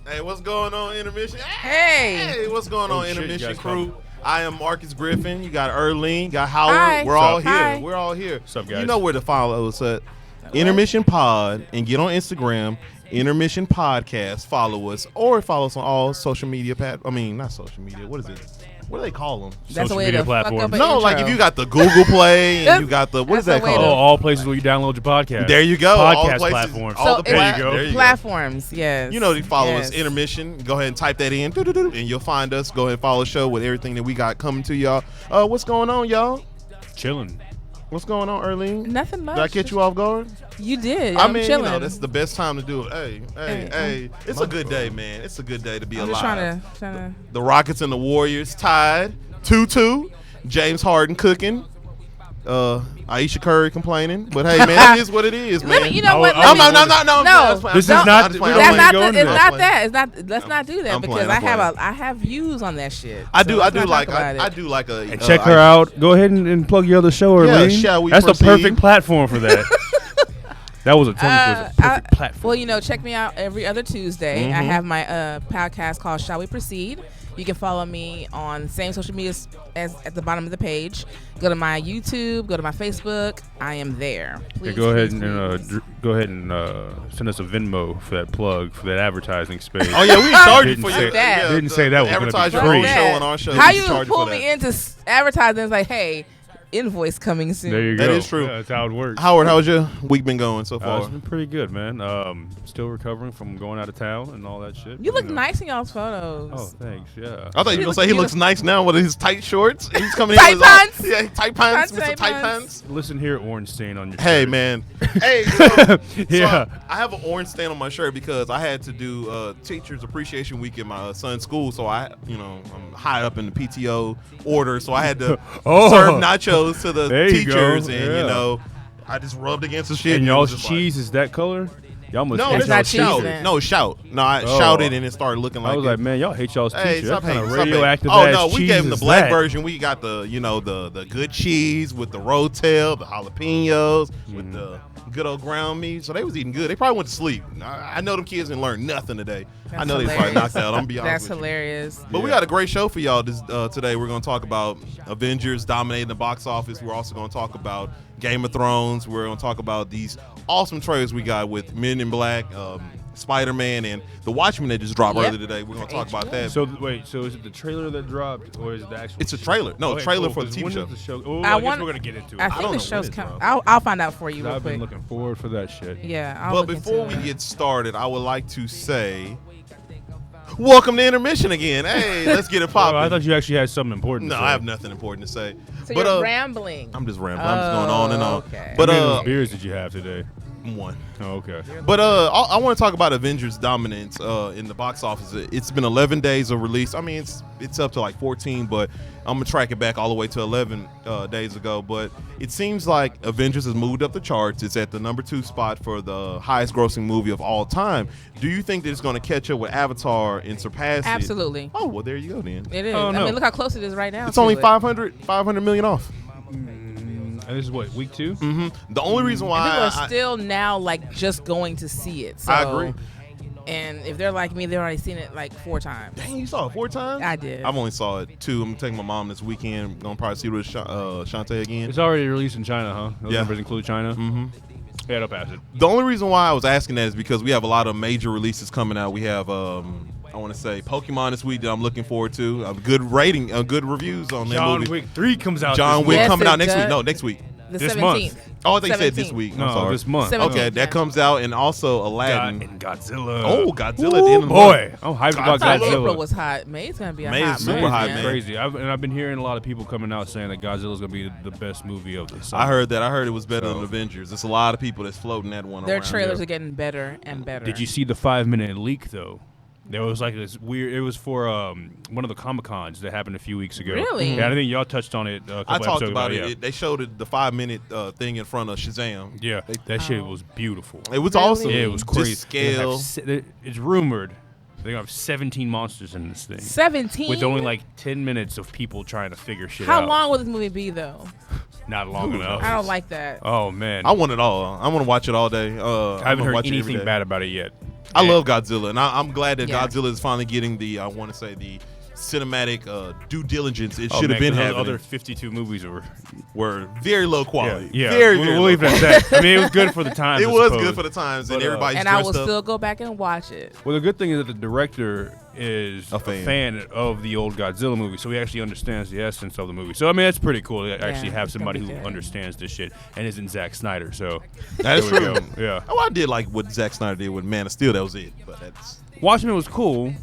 Hey, what's going on, Intermission? Hey, what's going on, shit, Intermission you guys crew? I am Marcus Griffin. You got Erlene, got Howard. Hi. We're all What's here. up? Hi. We're all here. What's up, guys? You know where to follow us at Intermission Pod, and get on Instagram, Intermission Podcast. Follow us, or follow us on all social media. Not social media. What is it? What do they call them? that's Social a way media to fuck platforms. up an No, like intro. if you got the Google Play and you got the what is That's that a way called? to- all places where you download your podcast. There you go. All Podcast places, platforms. All So the it's- there you go. platforms, yes. You know, you follow yes. us, Intermission. Go ahead and type that in, and you'll find us. Go ahead and follow the show with everything that we got coming to y'all. What's going on, y'all? Chilling. What's going on, Erlene? Nothing much. Did I catch you off guard? You did. I I'm mean, chilling. you know, that's the best time to do it. Hey. It's a good day, man. It's a good day to be I'm alive. just trying to. The Rockets and the Warriors tied 2-2. James Harden cooking. Aisha Curry complaining. But hey, man, it is what it is, man. You know what? I'm- Let me- No. This is Don't- not. I'm We playing. don't That's wanna not. go The, into it's that. not that. It's not. Let's not do that I'm because playing. I have views on that shit. I So do let's not like talk about I it. do like a And check her out. Go ahead and plug your other show, Yeah, Arlene. shall we That's proceed? the perfect platform for that. That was a tongue twister. Perfect platform. Well, check me out every other Tuesday. I have my podcast called Shall We Proceed. You can follow me on same social media as at the bottom of the page. Go to my YouTube. Go to my Facebook. I am there. Please, Go ahead please, and please. go ahead and send us a Venmo for that plug for that advertising space. Oh yeah, we charge you Didn't for say- your that. Didn't say that was gonna be advertise your free. own show on our show. How We you charge pull for me that. into advertising? It's like, hey, invoice coming soon. There you go. That is true. Yeah, that's how it works. Howard, how's your week been going so far? It's been pretty good, man. Still recovering from going out of town and all that shit. You look know. nice in y'all's photos. Oh, thanks. Yeah. I thought you were You gonna say look he looks nice now with his tight shorts. He's coming Tight in with his pants? Yeah, tight pants, Tight Mr. Tight pants. pants. Listen here, orange stain on your Hey shirt. man. Hey, so Yeah. I have an orange stain on my shirt because I had to do Teachers Appreciation Week in my son's school. So I'm high up in the PTO order, so I had to Oh. serve nachos to the There you go. teachers, and Yeah. I just rubbed against the shit. And it was y'all's just cheese is that color? Y'all must no, hate it's not not y'all's cheese, shout. man. No, shout. No, I Oh. shouted and it started looking like I was it. like, man, y'all hate y'all's Hey, teacher. stop What kind hating. of Stop hating. radioactive Oh ass no, we cheese gave him the is black that? version. We got the the good cheese with the rotel, the jalapenos, with the good old ground meat. So they was eating good. They probably went to sleep. I know them kids didn't learn nothing today. I That's know they was probably hilarious. knocked out. I'm gonna be honest That's with you. hilarious. But we got a great show for y'all today. We're going to talk about Avengers dominating the box office. We're also going to talk about Game of Thrones. We're going to talk about these awesome trailers we got with Men in Black, Spiderman, and the Watchmen that just dropped Yep. earlier today. We're going to talk about that. So wait, so is it the trailer that dropped, or is it the actual? It's a show? trailer. No, Okay, trailer cool, for the 'cause TV when show. is the show? Oh, I I guess want- we're gonna get into it. I don't think the know show's when it coming. drops. I'll find out for you real I've been quick. looking forward for that shit. Yeah, I'll But look before into we it. get started, I would like to say, welcome to Intermission again. Hey, let's get it Oh, popping. I thought you actually had something important. no, to say. I have nothing important to say. So but you're rambling. I'm just rambling. I'm just going on and on. Okay. But How many of those beers did you have today? one. Oh, okay. But I want to talk about Avengers dominance in the box office. It's been 11 days of release. I mean, it's up to like 14, but I'm gonna track it back all the way to 11 days ago. But it seems like Avengers has moved up the charts. It's at the number 2 spot for the highest grossing movie of all time. Do you think that it's going to catch up with Avatar and surpass it? Absolutely. Oh well, there you go then. It is. Oh, I no. mean, look how close it is right now. It's to only it. 500 million off. And this is what, week 2? The only reason And people why are still now like just going to see it. So, I agree. And if they're like me, they've already seen it like 4 times. Dang, you saw it 4 times? I did. I've only saw it 2. I'm taking my mom this weekend. Gonna probably see it with Shantae again. It's already released in China, huh? Those Yeah. numbers include China. Mm-hmm. Yeah, they'll pass it. The only reason why I was asking that is because we have a lot of major releases coming out. We have, I want to say, Pokemon this week that I'm looking forward to. A good rating, good reviews on that John movie. Wick 3 comes out. John this Wick Yes, coming it out next week. does. No, next week. The This 17th. month. Oh, I think you said this 17th. week. I'm No, sorry. this month. 17th. Okay, that comes out, and also Aladdin. And Godzilla. Oh, Godzilla at the end of the boy. month. I'm hyped I about thought Godzilla. April was hot. May's gonna be a May is hot super month, hot, man. man. Crazy. I've been hearing a lot of people coming out saying that Godzilla's gonna be the best movie of the summer. I heard that. I heard it was better So- than Avengers. There's a lot of people that's floating that one Their around. trailers there. are getting better and better. Did you see the 5-minute leak though? There was like this weird. It was for one of the Comic Cons that happened a few weeks ago. Really? Yeah, I think y'all touched on it. A couple I talked episodes about ago, it. They showed it, the 5-minute thing in front of Shazam. Yeah, that shit was beautiful. It was Really? awesome. Yeah, it was crazy. Just scale. It's rumored they're gonna have 17 monsters in this thing. 17? With only like 10 minutes of people trying to figure shit How out. long will this movie be though? Not long enough. I don't like that. Oh man, I want it all. I want to watch it all day. I haven't heard anything bad about it yet. I love Godzilla, and I'm glad that Yeah. Godzilla is finally getting the cinematic due diligence it Oh, should have man, been 'cause having. those other 52 movies were Very low quality. Yeah, Very, we'll very leave low it at that. I mean, it was good for the times. It I was suppose. good for the times, and But, everybody's And I will dressed up. still go back and watch it. Well, the good thing is that the director is A a fan. fan of the old Godzilla movie, so he actually understands the essence of the movie. So I mean, that's pretty cool to actually have it's gonna somebody be who good. understands this shit and isn't Zack Snyder. So That is there we true. go. Yeah, Oh, I did like what Zack Snyder did with Man of Steel. That was it. But that's Watchmen was cool,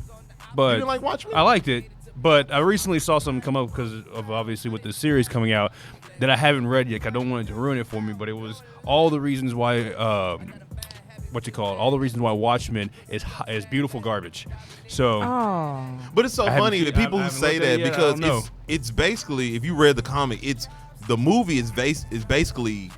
but you didn't like Watchmen? I liked it. But I recently saw something come up because of obviously with the series coming out that I haven't read yet. 'Cause I don't want it to ruin it for me. But it was all the reasons why. All the reasons why Watchmen is beautiful garbage. So Oh. But it's so I haven't funny seen- that people I who haven't say looked at that it yet. I because don't know. it's basically, if you read the comic, the movie is basically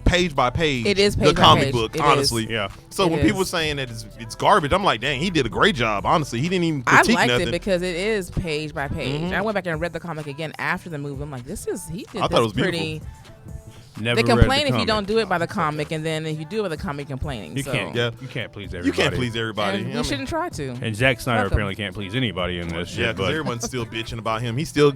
page by page. It is the page by comic page. book, It honestly. is. yeah. So It when people are is. saying that it's garbage, I'm like, dang, he did a great job. Honestly, he didn't even I critique liked nothing. it because it is page by page. Mhm. I went back and read the comic again after the movie. I'm like, he did I thought this it was pretty. Never They read complain the if you comic. don't do it by the comic, and then if you do it by the comic, complaining. You so. can't. Yeah. You can't please everybody. You can't please everybody. And I we mean, shouldn't try to. And Zack Snyder Fuck 'em. apparently can't please anybody in this yeah, shit. because But everyone's still bitching about him. He's still,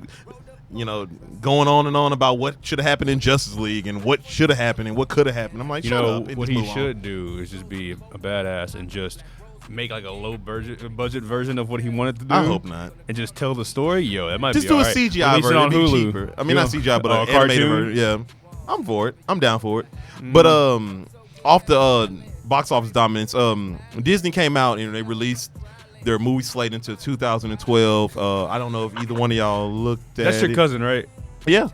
going on and on about what should have happened in Justice League and what should have happened and what could have happened. I'm like, you shut know up. and what just he move on. should do is just be a badass and just make like a low budget version of what he wanted to do. I hope not. And just tell the story. Yo, that might Just be do a alright. CGI Release it version. on It'd be Hulu. cheaper. I mean, not CGI, but an animated cartoon. version. Yeah, I'm for it. I'm down for it. But off the box office dominance, Disney came out and they released their movie slate into 2012. I don't know if either one of y'all looked at That's your it. cousin, right? Yeah.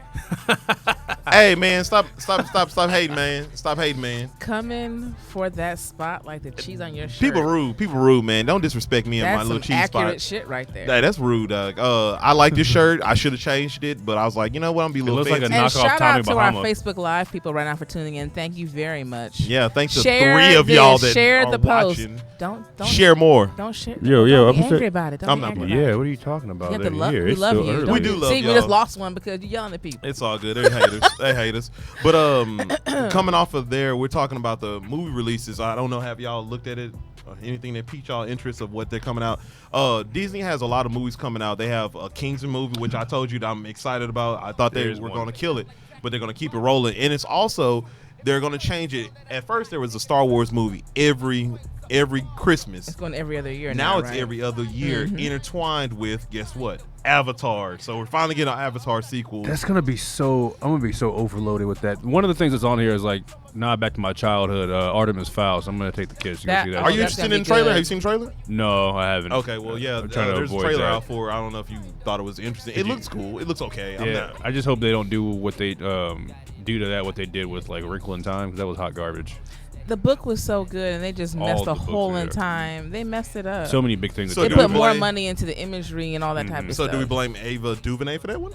Hey man, stop hating, man. Stop hating, man. Coming for that spot like the cheese on your shirt. People rude, man. Don't disrespect me and my That's little some cheese accurate spot. shit right there. Hey, that's rude, dog. I like this shirt. I should have changed it, but I was like, you know what? I'm gonna be a little looks like a fancy. And knockoff shout Tommy out to Bahama. our Facebook Live people right now for tuning in. Thank you very much. Yeah, thanks to Share 3 of this, y'all that share are the post. watching. Don't Share more. Don't share. Yo, don't be I'm angry saying- about it. Don't I'm be not angry playing. about Yeah, it. what are you talking about? You have to Here, love. We it's love still you. early. Don't We do love See, y'all. we just lost one because you're yelling at people. It's all good. They're haters. They hate us. But coming off of there, we're talking about the movie releases. I don't know, have y'all looked at it? Or anything that piqued y'all interest of what they're coming out? Disney has a lot of movies coming out. They have a Kingsman movie, which I told you that I'm excited about. I thought they There is were one. going to kill it, but they're going to keep it rolling. And it's also, they're going to change it. At first, there was a Star Wars movie every Christmas. It's going every other year. Now it's right? every other year, intertwined with, guess what? Avatar. So we're finally getting an Avatar sequel. That's gonna be so. I'm gonna be so overloaded with that. One of the things that's on here is like, back to my childhood. Artemis Fowl. So I'm gonna take the kids to go That- see that. Are you that's interested gonna in be the trailer? good. Have you seen the trailer? No, I haven't. Okay, well, yeah, I'm trying to there's a avoid trailer that. out for. I don't know if you thought it was interesting. It looks cool. It looks okay. I'm Yeah, not. I just hope they don't do what they do to that. What they did with like Wrinkle in Time, because that was hot garbage. The book was so good, and they just All messed the a books hole are in there. time. They messed it up. So many big things. So they that do put we more blame- money into the imagery and all that type of So stuff. do we blame Ava DuVernay for that one?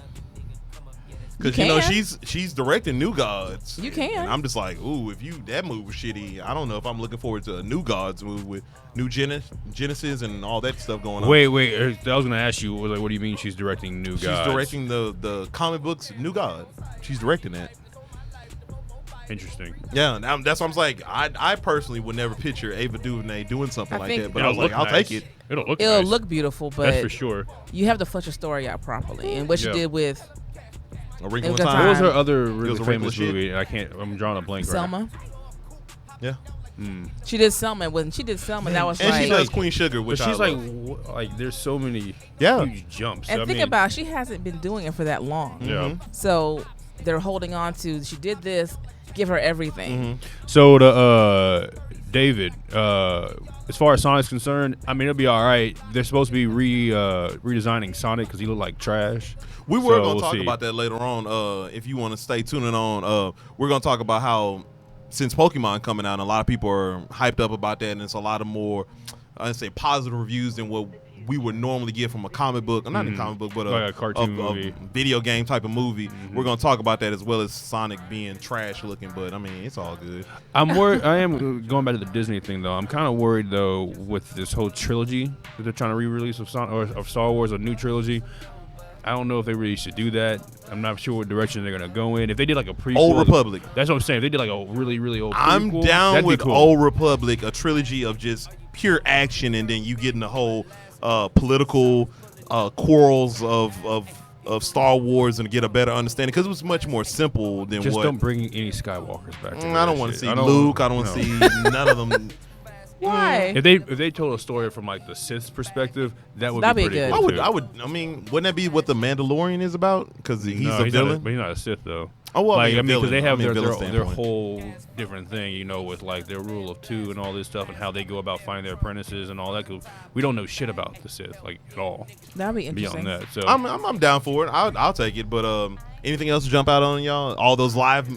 Because You you know can. she's directing New Gods. You can. And I'm just like, ooh, if that movie was shitty, I don't know if I'm looking forward to a New Gods movie with new Genesis and all that stuff going on. Wait. I was gonna ask you, like, what do you mean she's directing New She's Gods? directing the comic books New God. She's directing that. Interesting. Yeah, and that's what I'm like. I personally would never picture Ava DuVernay doing something I like think- that, but I was It'll like, look I'll nice. take it. It'll look. It'll nice. look beautiful, That's but for sure. you have to flesh a story out properly. And what Yeah. you did with A Wrinkle in It was a Time. What was time. her other was really a wrinkle famous shit. movie? I'm drawing a blank. Selma, Yeah, she did Selma. When she did Selma, that was and like. she does Queen Sugar, But which she's I like, love. there's so many Yeah. huge jumps. and I think mean, about it, she hasn't been doing it for that long. Yeah. So they're holding on to. She did this. Give her everything. So the David, as far as Sonic's concerned, I mean it'll be all right. They're supposed to be redesigning Sonic because he looked like trash. We were So going to we'll talk see. about that later on. If you want to stay tuning on, we're going to talk about how since Pokemon coming out, a lot of people are hyped up about that, and it's a lot of more, I'd say, positive reviews than what we would normally get from a comic book, not a comic book, but Like a cartoon movie. a video game type of movie. We're going to talk about that as well as Sonic being trash looking, but I mean, it's all good. I'm worried. I am going back to the Disney thing though. I'm kind of worried though with this whole trilogy that they're trying to re-release of Star Wars, a new trilogy. I don't know if they really should do that. I'm not sure what direction they're gonna go in. If they did like a prequel, Old Republic. That's what I'm saying. If they did like a really, really old, I'm prequel, down that'd be with cool. Old Republic, a trilogy of just pure action, and then you get in the whole political quarrels of Star Wars and get a better understanding, because it was much more simple than Just what. don't bring any Skywalkers back. I don't want to see Luke. I don't want to see none of them. Why? If they told a story from like the Sith's perspective, that would That'd be be pretty good. cool. I mean, wouldn't that be what the Mandalorian is about? Because he's a villain. But he's not a Sith though. Oh, well, like, because they have their standpoint. whole different thing, you know, with like their rule of two and all this stuff, and how they go about finding their apprentices and all that. 'Cause we don't know shit about the Sith like at all. That'd be interesting. Beyond that, so I'm down for it. I'll take it. But anything else to jump out on y'all? All those live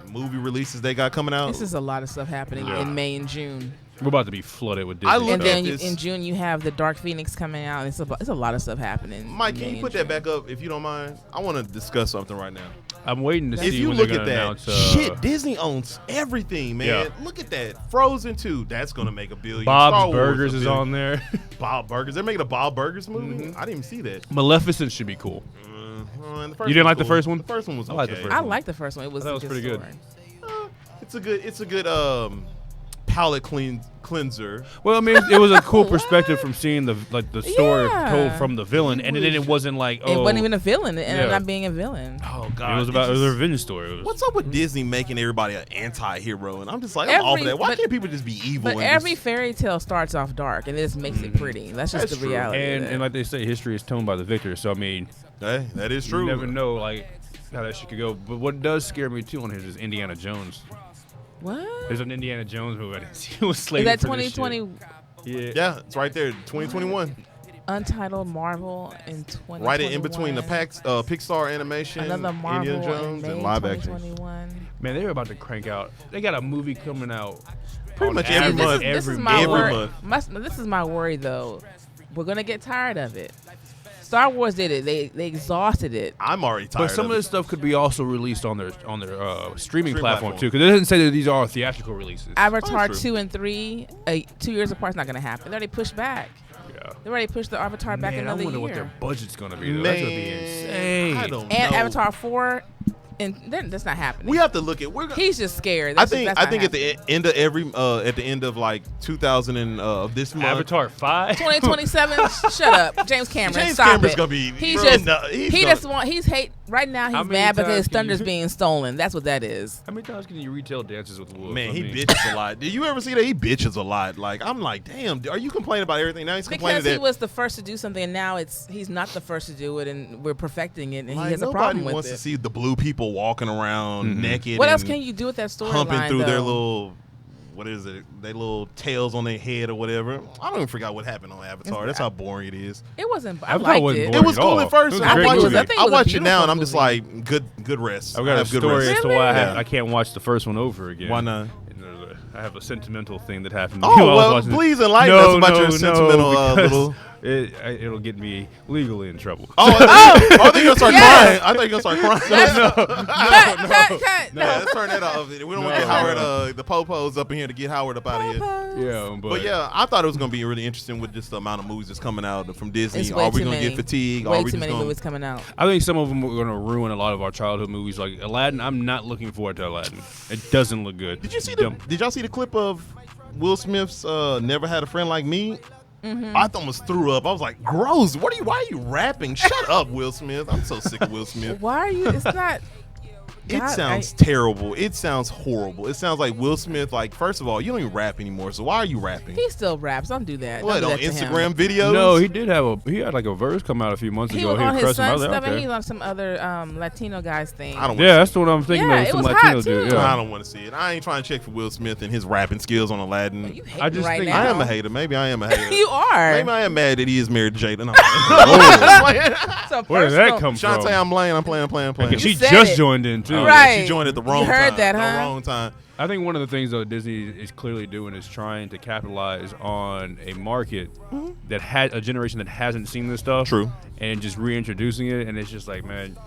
movie releases they got coming out. This is a lot of stuff happening in May and June. we're about to be flooded with Disney. I look And at then this- in June you have the Dark Phoenix coming out. It's a lot of stuff happening. Mike, in can May you put and that back up if you don't mind? I want to discuss something right now. I'm waiting to If see you when look they're at gonna that, announce. shit, Disney owns everything, man. Yeah. Look at that. Frozen 2, that's going to make $1 billion. Bob's Star Wars, Burgers $1 is billion. on there. Bob Burgers. They're making a Bob Burgers movie? I didn't even see that. Maleficent should be cool. And the first You didn't one's like the cool. first one? The first one was I okay. liked the first I one. like the first one. It was, That was a pretty good. story. It's a good palate cleanser. Well, I mean, it was a cool perspective from seeing the story Yeah. told from the villain, and then it wasn't like It wasn't even a villain. It ended Yeah. up not being a villain. Oh God! it was a revenge story. It was, What's up with Disney making everybody an anti-hero? And I'm just like, I'm all for that. Why can't people just be evil? But and every just, fairy tale starts off dark, and this makes it pretty. That's just That's the true. reality. of it. and like they say, history is told by the victor. So I mean, hey, that is true. you never know like how that shit could go. But what does scare me too on here is Indiana Jones. What? There's an Indiana Jones movie. I didn't see. It was Is slated that for this shit. 2020 Yeah. Yeah, it's right there, 2021. Untitled Marvel in 2021? Right in between the Pixar animation, Another Marvel Indiana Jones, in May and live action. 2021. Man, they're about to crank out. They got a movie coming out. Pretty on much average every month. This is every my every worry. month. This is my worry, though. We're gonna get tired of it. Star Wars did it. They exhausted it. I'm already tired. But some of it. this stuff could be also released on their streaming Stream platform platform. too, because it doesn't say that these are theatrical releases. Avatar true. 2 and 3, 2 years apart is not gonna happen. They already pushed back. Yeah. They already pushed the Avatar back Man, another I wonder year. what their budget's gonna be. Though. That's gonna be Man, insane. I don't And know. Avatar 4, and then that's not happening. We have to look at. He's just scared. I That's think. just, I that's think not at the end of at the end of like 2000 and of this month. Avatar 5. 2027. Shut up, James Cameron. James Stop Cameron's it. gonna be. He's bro, just. no, he's he gonna- just want. He's hate right now. How He's many mad because times his can thunder's you- being stolen. That's what that is. How many times can you retell Dances with Wolves? Man, I he mean, bitches a lot. Did you ever see that? He bitches a lot. Like I'm like, damn. Are you complaining about everything? Now he's complaining Because he that. was the first to do something, and now he's not the first to do it, and we're perfecting it, and Like, he has a nobody problem with wants it. to see the blue people walking around naked. What else and can you do with that storyline? humping through their though? little, what is it? Their little tails on their head or whatever. I don't even forget what happened on Avatar. That's how boring it is. It wasn't. I Avatar liked wasn't it. boring. It was at cool all. at first. It was a I great watch movie. I it. think I it was a watch it now, and beautiful I'm just movie. like, good rest. I've I got a have good story rest. as to why Yeah. I can't watch the first one over again. Why not? And I have a sentimental thing that happened. to Oh, me while I was well, watching it. please enlighten us about your sentimental because little. It'll get me legally in trouble. Oh, I thought you were gonna start Yes. crying. I thought you were gonna start crying. Cut. Yeah, let's turn that off. We don't want to get Howard, the popos up in here to get Howard up out of here. Yeah, But yeah, I thought it was gonna be really interesting with just the amount of movies that's coming out from Disney. It's way Are we too gonna many. get fatigued? Way Are we too just many gonna? movies coming out. I think some of them are going to ruin a lot of our childhood movies. Like Aladdin, I'm not looking forward to Aladdin. It doesn't look good. Did you see Dumb. Did y'all see the clip of Will Smith's "Never Had a Friend Like Me"? I almost threw up. I was like, "Gross! Why are you rapping? Shut up, Will Smith! I'm so sick of Will Smith." Why are you? It's not. It God, sounds terrible. It sounds horrible. It sounds like Will Smith. Like, first of all, you don't even rap anymore. So why are you rapping? He still raps. Don't do that. What, Don't on do that to him. Instagram videos? No, he had like a verse come out a few months He ago. was on his crushing him. I son's was like, stuff, and okay. he was on some other Latino guy's thing. I don't. Yeah, that's what I'm thinking Yeah, of. it Some was Latino hot, dude. too. Yeah. I don't want to see it. I ain't trying to check for Will Smith and his rapping skills on Aladdin. You hate I just right think- now. I am a hater. Maybe I am a hater. You are. Maybe I am mad that he is married to Jada. No. So Where did that personal. come from? Shantae, I'm playing. I'm playing. Because she said just it. joined in too. Right. She joined at the wrong You heard time. that, The huh? wrong time. I think one of the things though Disney is clearly doing is trying to capitalize on a market that had a generation that hasn't seen this stuff. True. And just reintroducing it, and it's just like, man,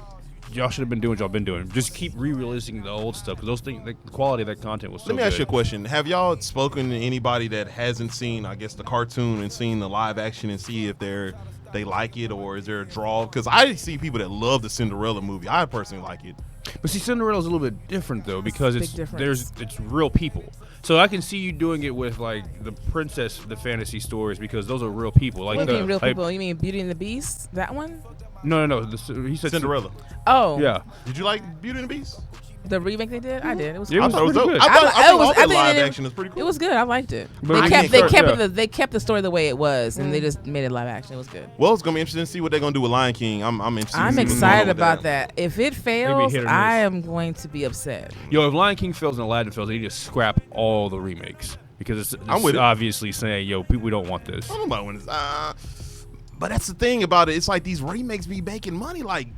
y'all should have been doing what y'all been doing. Just keep re-releasing the old stuff because those things, the quality of that content was so Let me good. ask you a question. Have y'all spoken to anybody that hasn't seen, I guess, the cartoon and seen the live action and see if they like it, or is there a draw? Because I see people that love the Cinderella movie. I personally like it. But see, Cinderella's a little bit different though because That's a big difference. it's real people. So I can see you doing it with like the princess, the fantasy stories because those are real people. Like What do you mean real like, people? You mean Beauty and the Beast? That one? No. He said Cinderella. Oh. Yeah. Did you like Beauty and the Beast? The remake they did? I did. It was It cool. was I thought it was pretty dope. good. I thought I all that think live it- action is pretty cool. It was good. I liked it. But They I kept can't they start- kept yeah. it they kept the story the way it was, and they just made it live action. It was good. Well, it's gonna be interesting to see what they're gonna do with Lion King. I'm interested. to I'm see what's going excited on with about that. If it fails, hit or miss. I am going to be upset. Yo, if Lion King fails and Aladdin fails, they need to scrap all the remakes because I'm with it. obviously saying, yo, people don't want this. I don't know about when it's. But that's the thing about it. It's like these remakes be making money. Like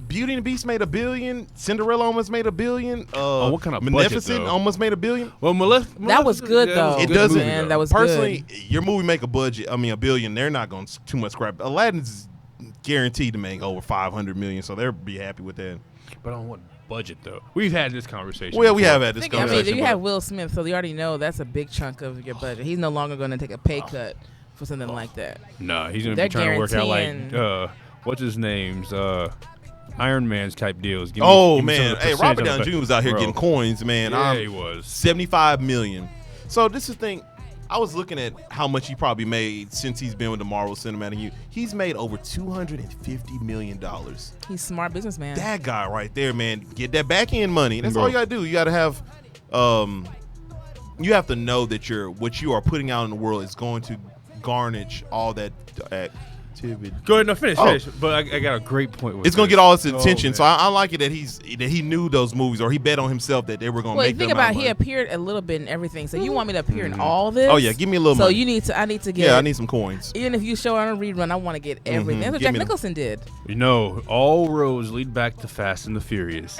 Beauty and the Beast made $1 billion. Cinderella almost made $1 billion. What kind of budget, Maleficent though? almost made $1 billion. Well, That was good, though. It good doesn't. movie, Man, though. that was Personally, good. your movie make $1 billion. They're not going to too much scrap. Aladdin's guaranteed to make over 500 million, so they'll be happy with that. But on what budget though? We've had this conversation. Well, we before. have had this I mean, conversation. you but- have Will Smith, so you already know that's a big chunk of your budget. He's no longer going to take a pay cut for something like that. Nah, he's gonna They're be trying to work out guaranteeing- like what's his name's Iron Man's type deals. Give Oh give man, some hey, percentage Robert on Downey the- Jr. was out here Bro. getting coins, man. Yeah, he was. 75 million. So this is the thing. I was looking at how much he probably made since he's been with the Marvel Cinematic Universe. He's made over $250 million. He's a smart businessman. That guy right there, man, get that back end money. That's all you gotta do. You gotta have, you have to know that what you are putting out in the world is going to garnish all that activity. Go ahead, no, finish. Oh. But I got a great point with It's gonna this. get all its Oh, attention. So man. I like it that he knew those movies, or he bet on himself that they were gonna Well, make think them about out he money. appeared a little bit in everything. So you want me to appear in all this? Oh yeah, give me a little So money. I need to get. Yeah, I need some coins. Even if you show on a rerun, I want to get everything. That's what Give Jack me the- Nicholson did. You know, all roads lead back to Fast and the Furious.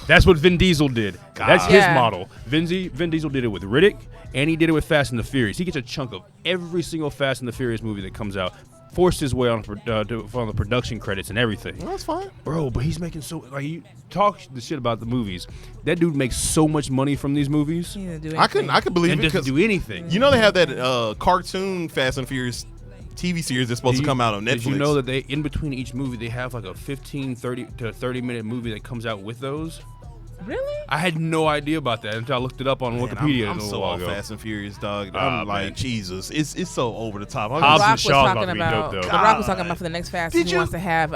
That's what Vin Diesel did. That's his Yeah. model. Vin Diesel did it with Riddick, and he did it with Fast and the Furious. He gets a chunk of every single Fast and the Furious movie that comes out. Forced his way on the production credits and everything. Well, that's fine. Bro, but he's making so like you talk the shit about the movies. That dude makes so much money from these movies He didn't do I anything. could believe and it doesn't because do anything. you know they have that cartoon Fast and Furious TV series that's supposed to come out on Netflix. Did you know that they in between each movie they have like a 15, 30 to 30 minute movie that comes out with those? Really? I had no idea about that until I looked it up on Man, Wikipedia I'm a so little while off ago. Fast and Furious, dog. Ah, I'm like, man. Jesus, it's so over the top. I'm Hobbs just- and Rock was Shaw's about talking to be about. dope, though. The Rock was talking God. about for the next Fast. Did He you- wants to have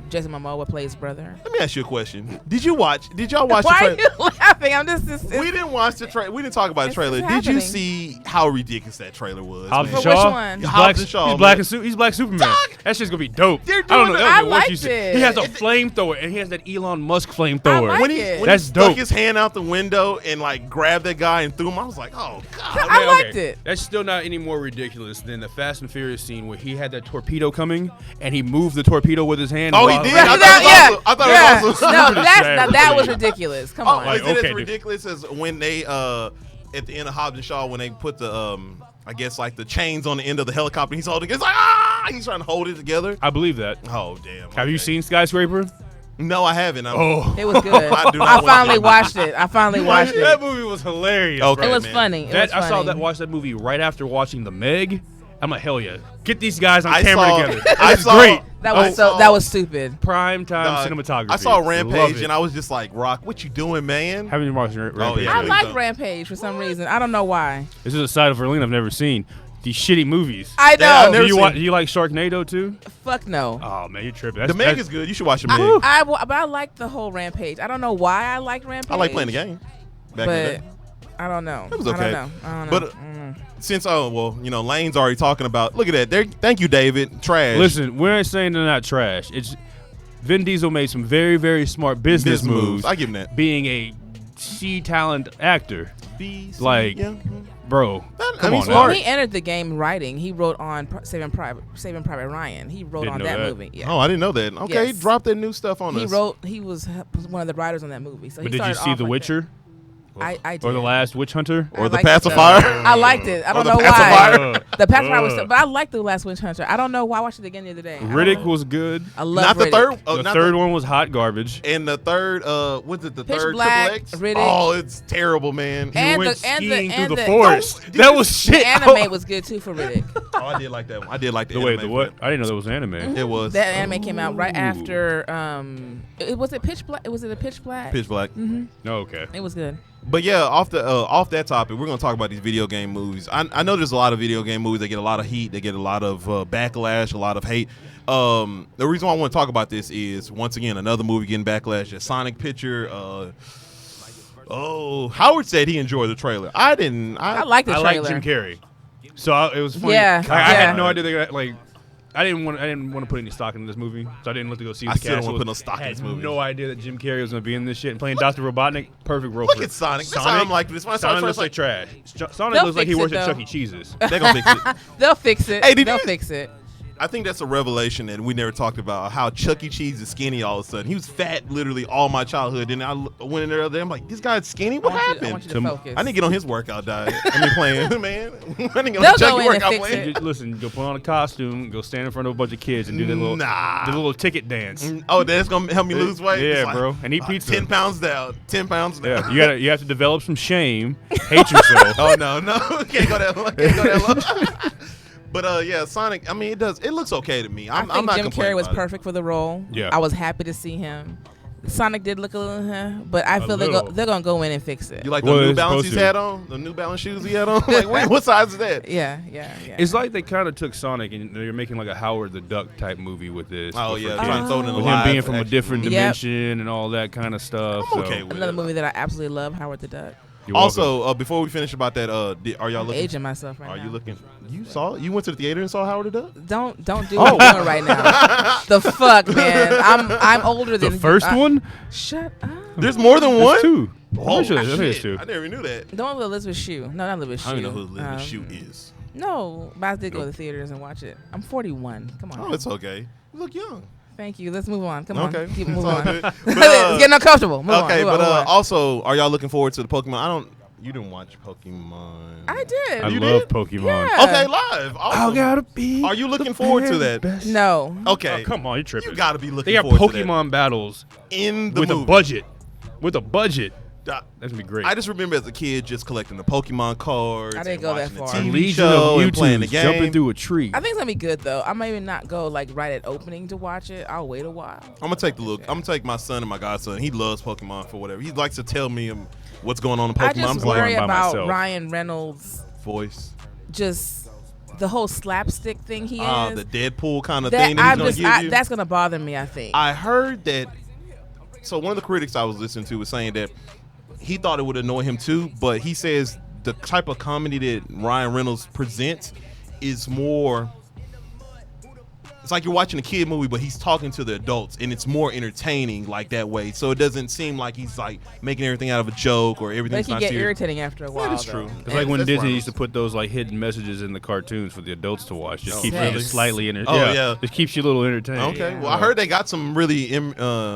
Jason Momoa play his brother. Let me ask you a question. Did y'all watch Why are the you laughing? I'm just. trailer? We didn't watch the trailer. We didn't talk about the It's trailer. just Did you happening. see how ridiculous that trailer was? Hobbs man? and For which Shaw. one? He's Hobbs black. and Shaw, He's black man. and he's black Superman. Dog. That shit's gonna be dope. They're I don't doing know. it. I I don't know what you liked said. it. He has a flamethrower and he has that Elon Musk flamethrower. like when he, it. when That's he stuck dope. his hand out the window and like grabbed that guy and threw him, I was like, oh god. I liked it. That's still not any more ridiculous than the Fast and Furious scene where he had that torpedo coming and he moved the torpedo with his hand. Oh, he while- did? Yeah, I thought it yeah, was awesome. yeah. I thought it was awesome. No, that was ridiculous. Come Oh, on. is it okay, as dude. ridiculous as when they at the end of Hobbs and Shaw when they put the I guess like the chains on the end of the helicopter he's holding, it's like he's trying to hold it together. I believe that. Oh damn. Have you okay. seen Skyscraper? No, I haven't. Oh, It was good. I do not I want finally to- watched it. I finally watched that it. movie was hilarious. Okay. It was man. funny. It was I funny. watched that movie right after watching The Meg. I'm like, hell yeah, get these guys on I camera saw- together. I That's saw- great. That I was saw- that was stupid. Prime time Dog, cinematography. I saw Love Rampage it. and I was just like, Rock, what you doing, man? Haven't you watched Rampage? yeah. I really like don't. Rampage for some reason. I don't know why. This is a side of Verlene I've never seen. These shitty movies. I Yeah, I've know. never Do you, seen- do you like Sharknado too? Fuck no. Oh man, you're tripping. The Meg is good. You should watch the Meg. But I like the whole Rampage. I don't know why I like Rampage. I like playing the game. Back in the But day. I don't know. It was I okay. don't know. I don't know. But since Lane's already talking about. Look at that. There. Thank you, David. Trash. Listen, we ain't saying they're not trash. It's Vin Diesel made some very, very smart business moves. I give him that. Being a C talent actor, B, C, Like, yeah. bro. I Come mean, on, smart. now. He entered the game writing. He wrote on Saving Private Ryan. He wrote Didn't on know that that. movie. Yeah. Oh, I didn't know that. Okay, Yes. drop that new stuff on He us. wrote. He was one of the writers on that movie. So But he did you started see off The like Witcher? that. I did. Or The Last Witch Hunter? Or The liked it, though. Pacifier? I liked it. I don't The know why. Pacifier? The Pacifier was, but I liked The Last Witch Hunter. I don't know why. I watched it again the other day. Riddick was good. I love Not the Riddick. third. Oh, The not third one was hot garbage. And the third, what's it? The Pitch third Black, Triple X. Riddick. Oh, it's terrible, man. And went the- and the- skiing and through the the- forest. That was shit. The anime was good too for Riddick. Oh, I did like that one. I did like the Wait, anime. the what? I didn't know that was anime. It was That anime came out right Ooh. after. Was it Pitch Black? Was it a Pitch Black? Pitch Black. Oh, okay. It was good. But yeah, off that topic, we're gonna talk about these video game movies. I know there's a lot of video game movies that get a lot of heat, they get a lot of backlash, a lot of hate. The reason why I want to talk about this is once again another movie getting backlash. A Sonic picture. Howard said he enjoyed the trailer. I didn't. I like the I trailer. like Jim Carrey. So it was funny. Yeah, I yeah. had no idea they got, like. I didn't want to put any stock in this movie, so I didn't look to go see the I still cast. don't wanna put no stock in I had this movie. no idea that Jim Carrey was going to be in this shit and playing Dr. Robotnik. Perfect role Look for at it. Sonic. That's how I'm like this. When I saw Sonic it, looks I was like trash. Sonic They'll looks like he fix works it, at though. Chuck E. Cheese's. They gonna fix it. They'll fix it. Hey, did They'll you- fix it. I think that's a revelation that we never talked about. How Chuck E. Cheese is skinny all of a sudden. He was fat literally all my childhood. And I went in there the other day. I'm like, this guy's skinny. What I happened? want you to focus. I need to get on his workout diet. I mean, playing, man. I need to get on They'll the Chuck go E. in and workout fix plan. it. Just listen, go put on a costume, go stand in front of a bunch of kids and do the little, Nah. the little ticket dance. Oh, that's gonna help me lose weight. Yeah, It's like, bro. And eat pizza. 10 pounds down. 10 pounds down. Yeah, you have to develop some shame, hate yourself. Oh no, can't go that low. Can't go that low. But yeah, Sonic. I mean, it looks okay to me. I I'm think not Jim complaining Carrey was about it. perfect for the role. Yeah. I was happy to see him. Sonic did look a little, but I feel little. they're gonna go in and fix it. You like Well, the New it's Balance supposed he's to. had on? The New Balance shoes he had on? Like, what size is that? Yeah. It's like they kind of took Sonic and they're making like a Howard the Duck type movie with this. Oh but for yeah, kids. trying to throw it in the With live him being from a action. different Yep. dimension and all that kind of stuff. I'm so okay with Another it. movie that I absolutely love, Howard the Duck. you're welcome. Also, before we finish about that, are y'all I'm looking? aging myself right Are now. you looking? You saw? You went to the theater and saw Howard the Duck? Don't do what you're doing right now. The fuck, man. I'm older the than first one? Shut up. There's more than one. There's two. Oh I'm sure there's shit! two. I never knew that. The one with Elizabeth Shue. No, not Elizabeth Shue. I don't even know who Elizabeth Shue is. No, but I did go to the theaters and watch it. I'm 41. Come on. Oh, it's okay. You look young. Thank you. Let's move on. Come on. Okay. Keep It's moving all on. good. But, It's getting uncomfortable. Move okay, on. Move but on, move on. also, are y'all looking forward to the Pokemon? You didn't watch Pokemon. I did. I You love did? Pokemon. Yeah. Okay, live. Awesome. be. Are you looking forward to that? No. Okay. Oh, come on, you're tripping. You gotta be looking They got forward to that. Pokemon battles In the with movie. a budget. With a budget. Uh, That's gonna be great. I just remember as a kid just collecting the Pokemon cards. I didn't and go that watching far. The a TV legion show of and playing the Mewtwo's game. jumping through a tree. I think it's gonna be good though. I might even not go like right at opening to watch it. I'll wait a while. I'm gonna take the look. I'm gonna take my son and my godson. He loves Pokemon for whatever. He likes to tell me what's going on in Pokemon. I I'm just just worry like by about myself. Ryan Reynolds. voice. Just the whole slapstick thing he is. The Deadpool kind of that thing that he's I'm gonna just give you. that's gonna bother me. I think. I heard that. So one of the critics I was listening to was saying that he thought it would annoy him too, but he says the type of comedy that Ryan Reynolds presents is more. It's like you're watching a kid movie, but he's talking to the adults, and it's more entertaining like that way. So it doesn't seem like he's like making everything out of a joke or But it everything's can not get serious. irritating after a while. That is though. true. It's like when That's Disney Ryan used to put those like hidden messages in the cartoons for the adults to watch. Just Oh, keeps really? you slightly entertained. Oh, yeah. Just keeps you a little entertained. Okay, Yeah. well I heard they got some really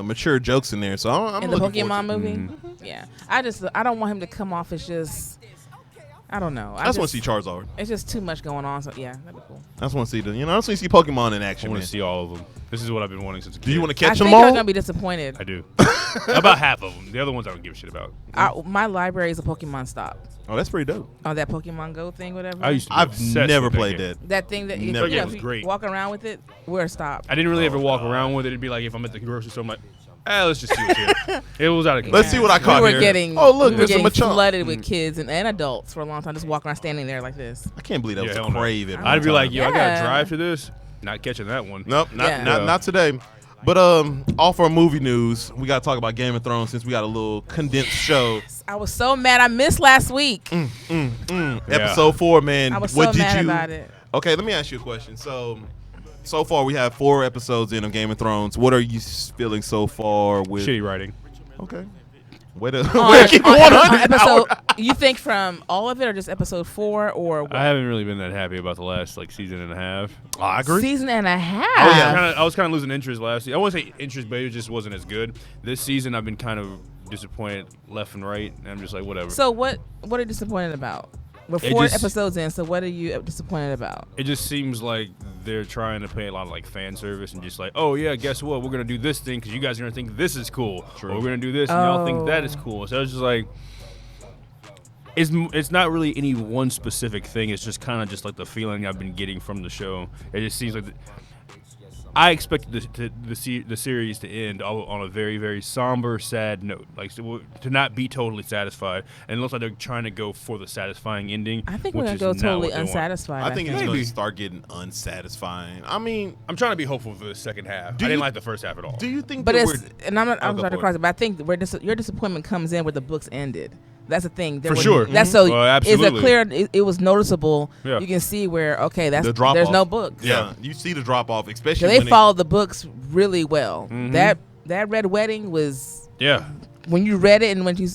mature jokes in there, so I'm In the looking forward Pokemon to it. movie. Mm-hmm. Yeah. I don't want him to come off as just. I don't know. I just want to see Charizard. It's just too much going on. So yeah, that'd be cool. I just want to see I just want to see Pokemon in I action, want man. to see all of them. This is what I've been wanting since a kid. Do you want to I catch think them you're all? gonna be disappointed. I do. About half of them. The other ones I don't give a shit about. My library is a Pokemon stop. Oh, that's pretty dope. Oh, that Pokemon Go thing, whatever. I used to. Be I've obsessed never with played game. that. that thing that if, Never. you know, Yeah, it if was you great. walk around with it, we're stopped. I didn't really ever walk around with it. It'd be like if I'm at the grocery store, I'm like, let's just see what's here. It was out of control. Let's see what I caught we were here. getting Oh, look, we were there's a getting Machamp. flooded with kids and adults for a long time, just walking around standing there like this. I can't believe that Yeah, was hell a no. crave. at one I'd be time. like, yo, I gotta Yeah. drive to this. Not catching that one. Nope, Yeah. not today. But all for movie news, we gotta talk about Game of Thrones since we got a little condensed show. I was so mad. I missed last week. Episode 4, man. I was what so did mad you? about it. Okay, let me ask you a question. So far we have 4 episodes in of Game of Thrones. What are you feeling so far with? Shitty writing. Okay. Way to On- keep on 100. episode, you think from all of it or just episode 4 or what? I haven't really been that happy about the last like season and a half. I agree. Season and a half. Oh, yeah. I was kind of losing interest last season. I won't say interest, but it just wasn't as good. This season, I've been kind of disappointed left and right, and I'm just like, whatever. So what are you disappointed about? We're It 4 just- episodes in, so what are you disappointed about? It just seems like they're trying to play a lot of like fan service and just like, oh yeah, guess what? We're gonna do this thing because you guys are gonna think this is cool. True. Or we're gonna do this and y'all think that Oh. is cool. So it's just like, it's not really any one specific thing. It's just kind of just like the feeling I've been getting from the show. It just seems like I expected the series to end on a very, very somber, sad note, like to not be totally satisfied. And it looks like they're trying to go for the satisfying ending. I think we're which gonna is go not totally what they want. unsatisfied. I think it's going Maybe. to start getting unsatisfying. I mean, I'm trying to be hopeful for the second half. Do I didn't you- like the first half at all. do you think But that it's, and I'm not, I'll I'm go sorry to for cross it, but I think your disappointment comes in where the books ended. That's the thing. There For was- sure. That's Mhm. so. Well, it's a absolutely. clear. It was noticeable. Yeah. You can see where that's the drop there's off. no books. Yeah, you see the drop off, especially They when followed the books really well. Mhm. That Red Wedding was Yeah. when you read it and when you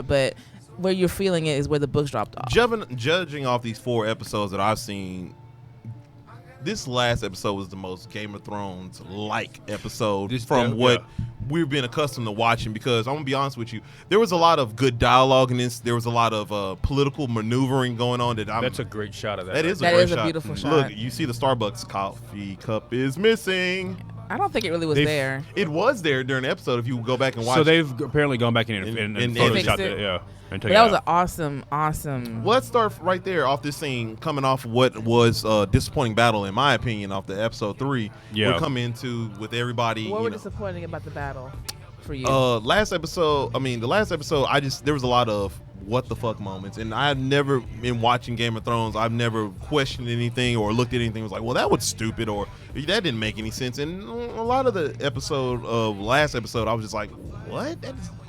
but where you're feeling it is where the books dropped off. Judging off these 4 episodes that I've seen, this last episode was the most Game of Thrones like episode This- from yeah, what yeah. we've been accustomed to watching. Because I'm gonna be honest with you, there was a lot of good dialogue in this. There was a lot of political maneuvering going on. That's a great shot of that. that is a That great is a shot. beautiful shot. Look, you see the Starbucks coffee cup is missing. I don't think it really was They've- there. It was there during the episode. If you go back and watch, So they've apparently gone back in and and photoshopped fixed it. it. Yeah. And But took that it was out. an awesome. Well, let's start right there off this scene, coming off what was a disappointing battle, in my opinion, off the episode 3. Yeah. We're coming into with everybody. What you were know. disappointing about the battle for you? The last episode, there was a lot of what the fuck moments, and I've never been watching Game of Thrones. I've never questioned anything or looked at anything. Was like, well, that was stupid, or that didn't make any sense. And a lot of the last episode, I was just like, what?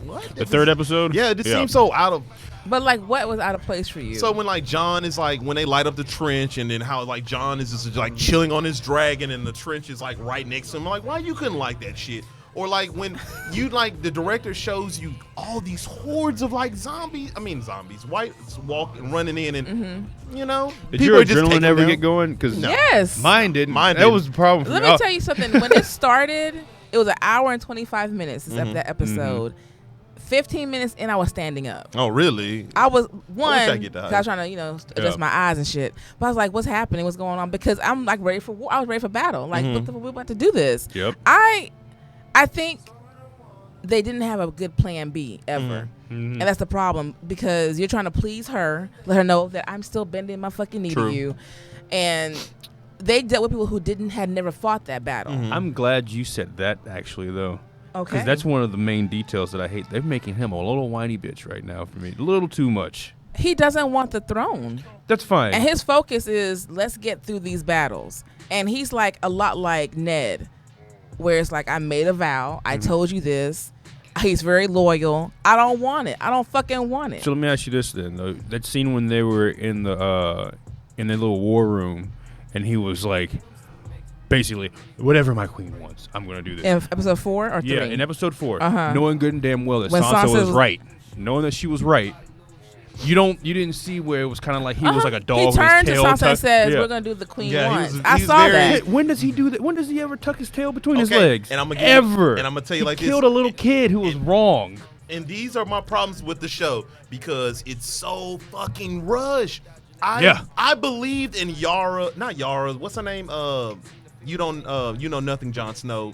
What? The third episode? Yeah, it just seems so out of. but like, what was out of place for you? So when like John is like when they light up the trench, and then how like John is just like chilling on his dragon, and the trench is like right next to him. I'm like, why you couldn't like that shit? Or like when you like the director shows you all these hordes of like zombies, whites walking, running in, and you know, Did people your are just taking adrenaline ever down. get going? Because yes. mine didn't. Mine That didn't. was the problem. For Let me. me tell you something. When it started, it was an hour and 25 minutes. Mm-hmm. That episode. 15 minutes in, I was standing up. Oh really? I was I get that. 'cause I was trying to, adjust my eyes and shit. But I was like, "What's happening? What's going on?" Because I'm like ready for war. I was ready for battle. Like, we're about to do this. Yep. I think they didn't have a good plan B ever, and that's the problem because you're trying to please her, let her know that I'm still bending my fucking knee True. to you, and they dealt with people who had never fought that battle. I'm glad you said that, actually, though. Okay. Because that's one of the main details that I hate. They're making him a little whiny bitch right now for me. A little too much. He doesn't want the throne. That's fine. And his focus is let's get through these battles. And he's like a lot like Ned, where it's like I made a vow. I told you this. He's very loyal. I don't want it. I don't fucking want it. So let me ask you this then, though. That scene when they were in the little war room, and he was like, basically, whatever my queen wants, I'm gonna do this. In episode 4 or 3? Yeah, in episode 4, Uh-huh. knowing good and damn well that When Sansa Sansa was was- right, knowing that she was right. You didn't see where it was kind of like he was like a dog. He with turned his to tail Sansa and tucked- says, Yeah. "We're gonna do the queen Yeah, he once." was- I he's saw very- that. When does he do that? When does he ever tuck his tail between his Okay, legs? and I'm gonna give you- ever. and I'm gonna tell you he like this. killed a little kid who was wrong. And these are my problems with the show because it's so fucking rushed. I believed in not Yara. What's her name? You know nothing. Jon Snow,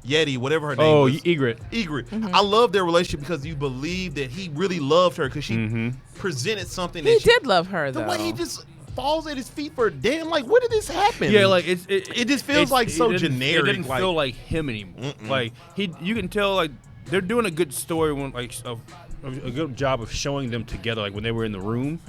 Yeti, whatever her name Oh, was. Ygritte. Ygritte. I love their relationship because you believe that he really loved her because she presented something. He that she, did love her the though. way he just falls at his feet for a damn. Like, when did this happen? Yeah, like it just feels like so it didn't- generic, It didn't like- feel like him anymore. Like you can tell like they're doing a good story when like a good job of showing them together, like when they were in the room,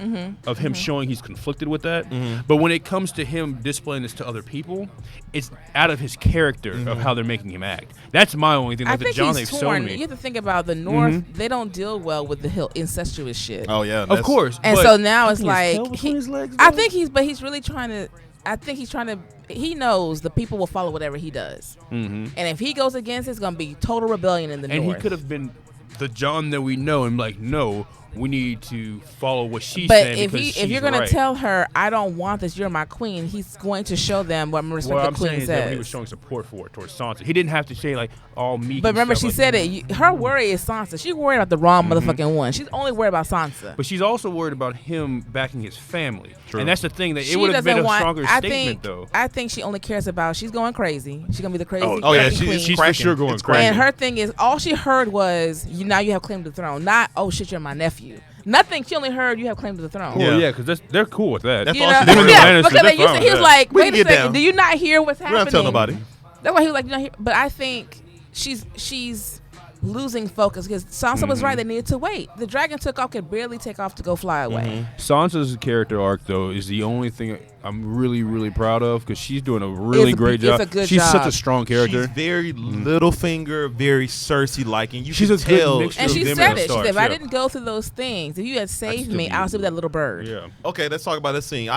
of him showing he's conflicted with that. But when it comes to him displaying this to other people, it's out of his character of how they're making him act. That's my only thing. I Like the think John he's they've torn. shown me. You have to think about the North. They don't deal well with the incestuous shit. Oh yeah, Of course. And but so now it's his like tail between his legs, I though? think he's really trying to. I think he's trying to. He knows the people will follow whatever he does, and if he goes against, it's gonna be total rebellion in the and North. he could have been the John that we know and like, no, we need to follow what she's But saying. if you're gonna tell her, I don't want this, you're my queen, he's going to show them what respect the I'm queen saying is says. that he was showing support for it towards Sansa. He didn't have to say like all meek. But remember, and she stuff said it. Her worry is Sansa. She's worried about the wrong motherfucking one. She's only worried about Sansa. But she's also worried about him backing his family. True. And that's the thing, that She it would have been a doesn't stronger I statement, think, though. I think she only cares about, she's going crazy. She's going to be the crazy Oh yeah, queen. she's for sure going crazy. And her thing is, all she heard was, now you have claim to the throne. Not, oh shit, you're my nephew. Nothing. She only heard you have claim to the throne. Well, yeah, because they're cool with that. That's You all know? she did. Yeah, Lannisters, because they're they used fine to, with he was that. like, We wait can a get second, down. do you not hear what's We happening? don't tell nobody. That's why he was like, but I think she's losing focus because Sansa was right. They needed to wait. The dragon took off, could barely take off to go fly away. Sansa's character arc, though, is the only thing I'm really, really proud of because she's doing a really great job. It's a good She's job. such a strong character. She's very Littlefinger, very Cersei-like, and you She's can a good tell. mixture And of she them said and it. She Starks, said, if I yeah. didn't go through those things, if you had saved still me, be I would still be that little bird. Yeah. Okay, let's talk about this scene.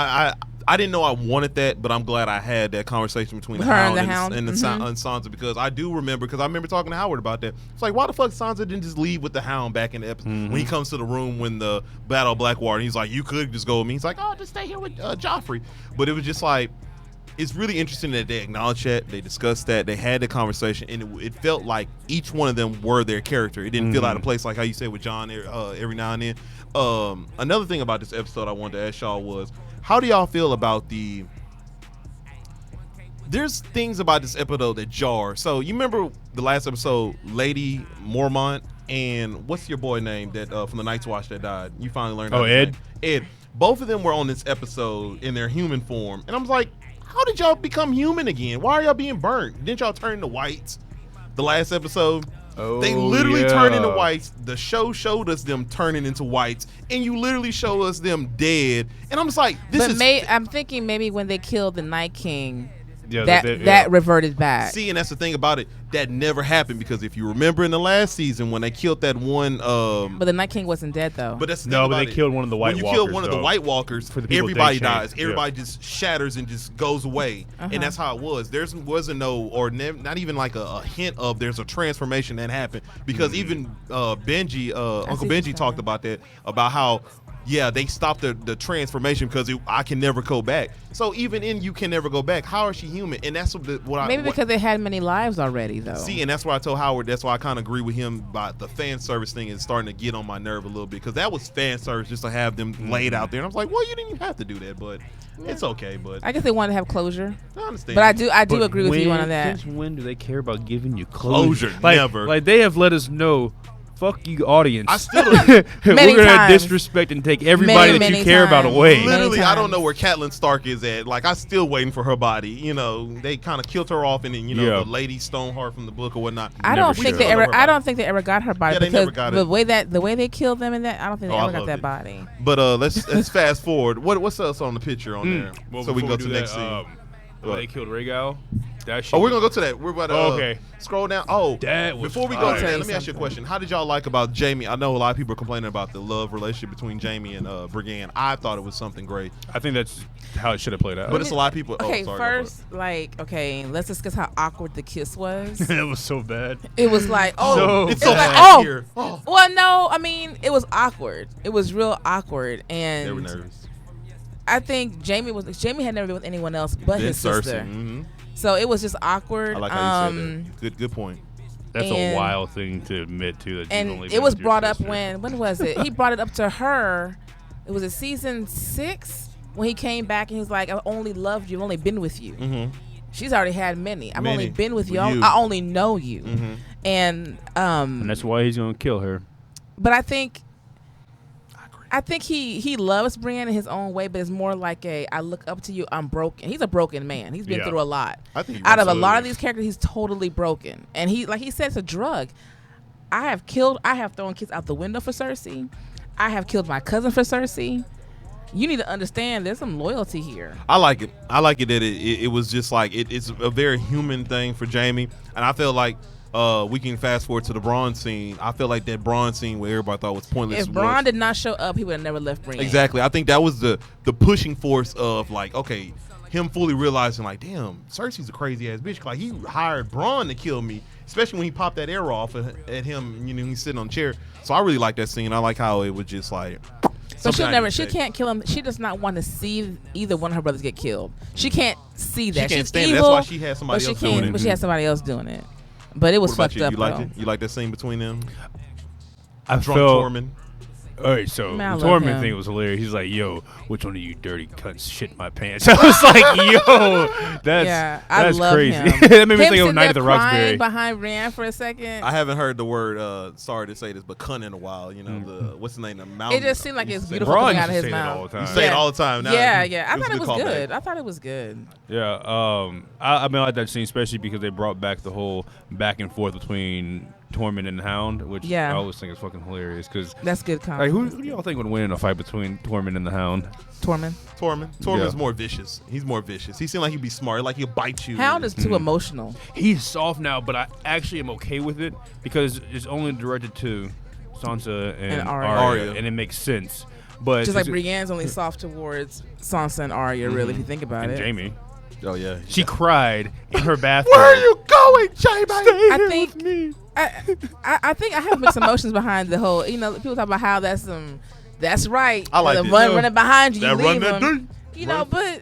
I didn't know I wanted that, but I'm glad I had that conversation between the Her and Hound the and, Hound. and Sansa because I do remember, because I remember talking to Howard about that. It's like, why the fuck Sansa didn't just leave with the Hound back in the episode when he comes to the room when the Battle of Blackwater, and he's like, you could just go with me. He's like, oh, just stay here with Joffrey. But it was just like, it's really interesting that they acknowledged that, they discussed that, they had the conversation, and it felt like each one of them were their character. It didn't feel out of place, like how you said with John every now and then. Another thing about this episode I wanted to ask y'all was, how do y'all feel about there's things about this episode that jar. So you remember the last episode, Lady Mormont and what's your boy name that from the Night's Watch that died? You finally learned. Oh, Ed? Ed. Both of them were on this episode in their human form, and I was like, how did y'all become human again? Why are y'all being burnt? Didn't y'all turn into whites the last episode? Oh, They literally yeah. turned into whites. The show showed us them turning into whites, and you literally show us them dead. And I'm just like, I'm thinking maybe when they killed the Night King, Yeah, that reverted back. See, and that's the thing about it. That never happened because if you remember in the last season when they killed that one, but the Night King wasn't dead though. but that's the No, thing but about they it. killed one of the White When you Walkers, kill one of the though. White Walkers, For the people everybody they dies. changed, Everybody just shatters and just goes away, and that's how it was. There wasn't no, or not even like a hint of there's a transformation that happened because even Benji, Uncle Benji talked about that, about how. Yeah, they stopped the transformation because I can never go back. So even in You Can Never Go Back, how is she human? And that's Because they had many lives already, though. See, and that's why I told Howard. That's why I kind of agree with him about the fan service thing is starting to get on my nerve a little bit because that was fan service just to have them laid out there. And I was like, well, you didn't even have to do that, but it's okay. But I guess they wanted to have closure. I understand. But I do agree with you on that. Since when do they care about giving you closure? Never. Like they have let us know. Fuck you, audience. I still Many we're gonna times. disrespect and take everybody that you care about times. away. literally, I don't times. know where Catelyn Stark is at. Like, I'm still waiting for her body. You know, they kind of killed her off, and then Yeah. the Lady Stoneheart from the book or whatnot. I don't Never think showed they her ever. body. I don't think they ever got her body Yeah, they because never got the it. way they killed them and that I don't think they Oh, I ever got loved that it. body. But let's fast forward. What's else on the picture on there? Well, So we can before go to do the next that, scene. when they killed Rhaegal. That shit. Oh, we're gonna go to that. We're about to okay. scroll down. Oh, That was before we go fire. to that, Tell let me you ask you a something. question. How did y'all like about Jamie? I know a lot of people are complaining about the love relationship between Jamie and Brienne. I thought it was something great, I think that's how it should have played out. but it's a lot of people. Okay, oh, sorry, first, let's discuss how awkward the kiss was. it was so bad. It was like, So it's it so was like, bad here. Oh. Well, no, I mean, it was awkward. It was real awkward, and They were nervous. I think Jamie had never been with anyone else but Then his sister. Mhm. So it was just awkward. I like how you said that. Good point. That's a And- wild thing to admit to. That you've And only it been was with your brought up sister. when was it? He brought it up to her. It was season 6 when he came back and he was like, "I only loved you. I've only been with you." Mm-hmm. She's already had many. I've Many. only been with you. With you. I only know you. Mm-hmm. And And that's why he's gonna kill her. but I think he loves Brienne in his own way, but it's more like I look up to you. I'm broken. He's a broken man. He's been Yeah. through a lot. I think Out of a lot absolutely. of these characters, he's totally broken. And he said, it's a drug. I have thrown kids out the window for Cersei. I have killed my cousin for Cersei. You need to understand there's some loyalty here. I like it. I like it that it was just like it's a very human thing for Jamie, and I feel like we can fast forward to the Bronn scene. I feel like that Bronn scene where everybody thought was pointless. If Bronn did not show up, he would have never left Brienne. Exactly. I think that was the pushing force of like, okay, him fully realizing like, damn, Cersei's a crazy ass bitch. Like he hired Braun to kill me, especially when he popped that arrow off at him. You know, he's sitting on the chair. So I really like that scene. I like how it was just like. So she can't kill him. She does not want to see either one of her brothers get killed. She can't see that. She can't She's stand evil, it. That's why she has somebody else doing it. But she has somebody else doing it. But it was What about fucked you? up. You liked though. it? You like that scene between them? I Drunk felt. Tormund. All right, so Man, I the love Tormund him. thing was hilarious. He's like, "Yo, which one of you dirty cunts shit my pants?" I was like, "Yo, that's love crazy." him. That made me Him think of sitting Night there at the crying Roxbury. behind Brienne for a second. I haven't heard the word. Sorry to say this, but cunt in a while. You know the what's the name? The mountain. It just seemed like You it's say- beautiful Braun coming used out to of his say that all mouth. the You time. say it all the time. Now, Yeah. it I thought a it was callback. good. I thought it was good. Yeah, I mean, I like that scene, especially because they brought back the whole back and forth between Tormund and Hound, which Yeah. I always think is fucking hilarious. Because That's good like, content. who do y'all think would win in a fight between Tormund and the Hound? Tormund. Tormund's Yeah. more vicious. He's more vicious. He seemed like he'd be smart. Like he'll bite you. Hound is too emotional. He's soft now, but I actually am okay with it because it's only directed to Sansa and And Arya. Arya. and it makes sense. But Just like since Brienne's only soft towards Sansa and Arya, really, if you think about and it. Jamie, Oh yeah. she cried in her bathroom. Where are you going, Jamie? I think I think I have mixed emotions behind the whole. You know, people talk about how that's right. I like the it. run running behind you, That you run leave that him. deep. You know, but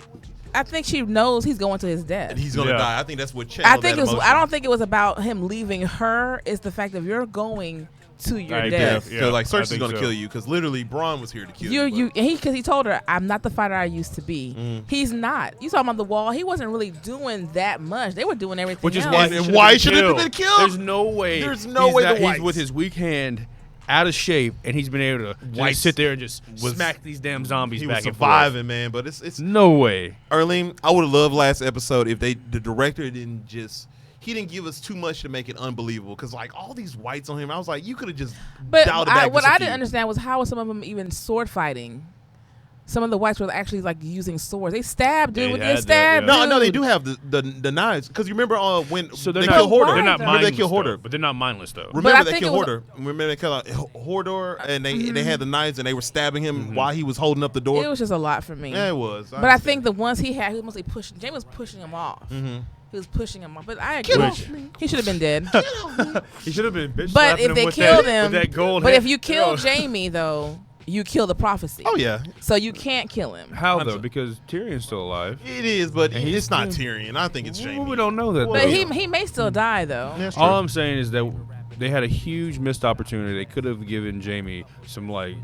I think she knows he's going to his death. He's gonna Yeah. die. I think that's what I channeled think that it was. emotion. I don't think it was about him leaving her. It's the fact that you're going to your I death. Yeah, Because like I Cersei's think gonna so. kill you. Because literally Braun was here to kill You you. because he told her, I'm not the fighter I used to be. He's not. You saw him on the wall. He wasn't really doing that much. They were doing everything. Which is else. why And why should it have been killed? There's no way. There's no way the he's Whites- with his weak hand out of shape, and he's been able to Whites just sit there and just was- smack these damn zombies He back was and forth. surviving, man. But it's No way. Arlene. I would have loved last episode if the director didn't just. He didn't give us too much to make it unbelievable because like all these whites on him, I was like, you could have just But dialed it back. what just a I few. didn't understand was how was some of them even sword fighting. Some of the whites were actually like using swords. They stabbed dude. They With had they that, stabbed. yeah. No, they dude. do have the knives because you remember when So they're they not. killed Hoarder. They're not Remember they mindless, killed Hoarder. though, but they're not mindless though. But I Remember they think killed it was- Hoarder. Remember they killed Hoarder and they had the knives and they were stabbing him while he was holding up the door. It was just a lot for me. Yeah, it was. But I think the ones he had, he was mostly pushing. James was pushing him off. He was pushing him off. But I agree. Get off me. He should have been dead. He should have been bitch But slapping if him they with killed that, him, with that gold but hand. if you kill Oh. Jamie though, you kill the prophecy. Oh yeah, So you can't kill him. How though? Because Tyrion's still alive. it is, but And he's it's not still- Tyrion. I think it's Jamie. Well, we don't know that. But though. he may still die though. That's true. All I'm saying is that they had a huge missed opportunity. They could have given Jamie some like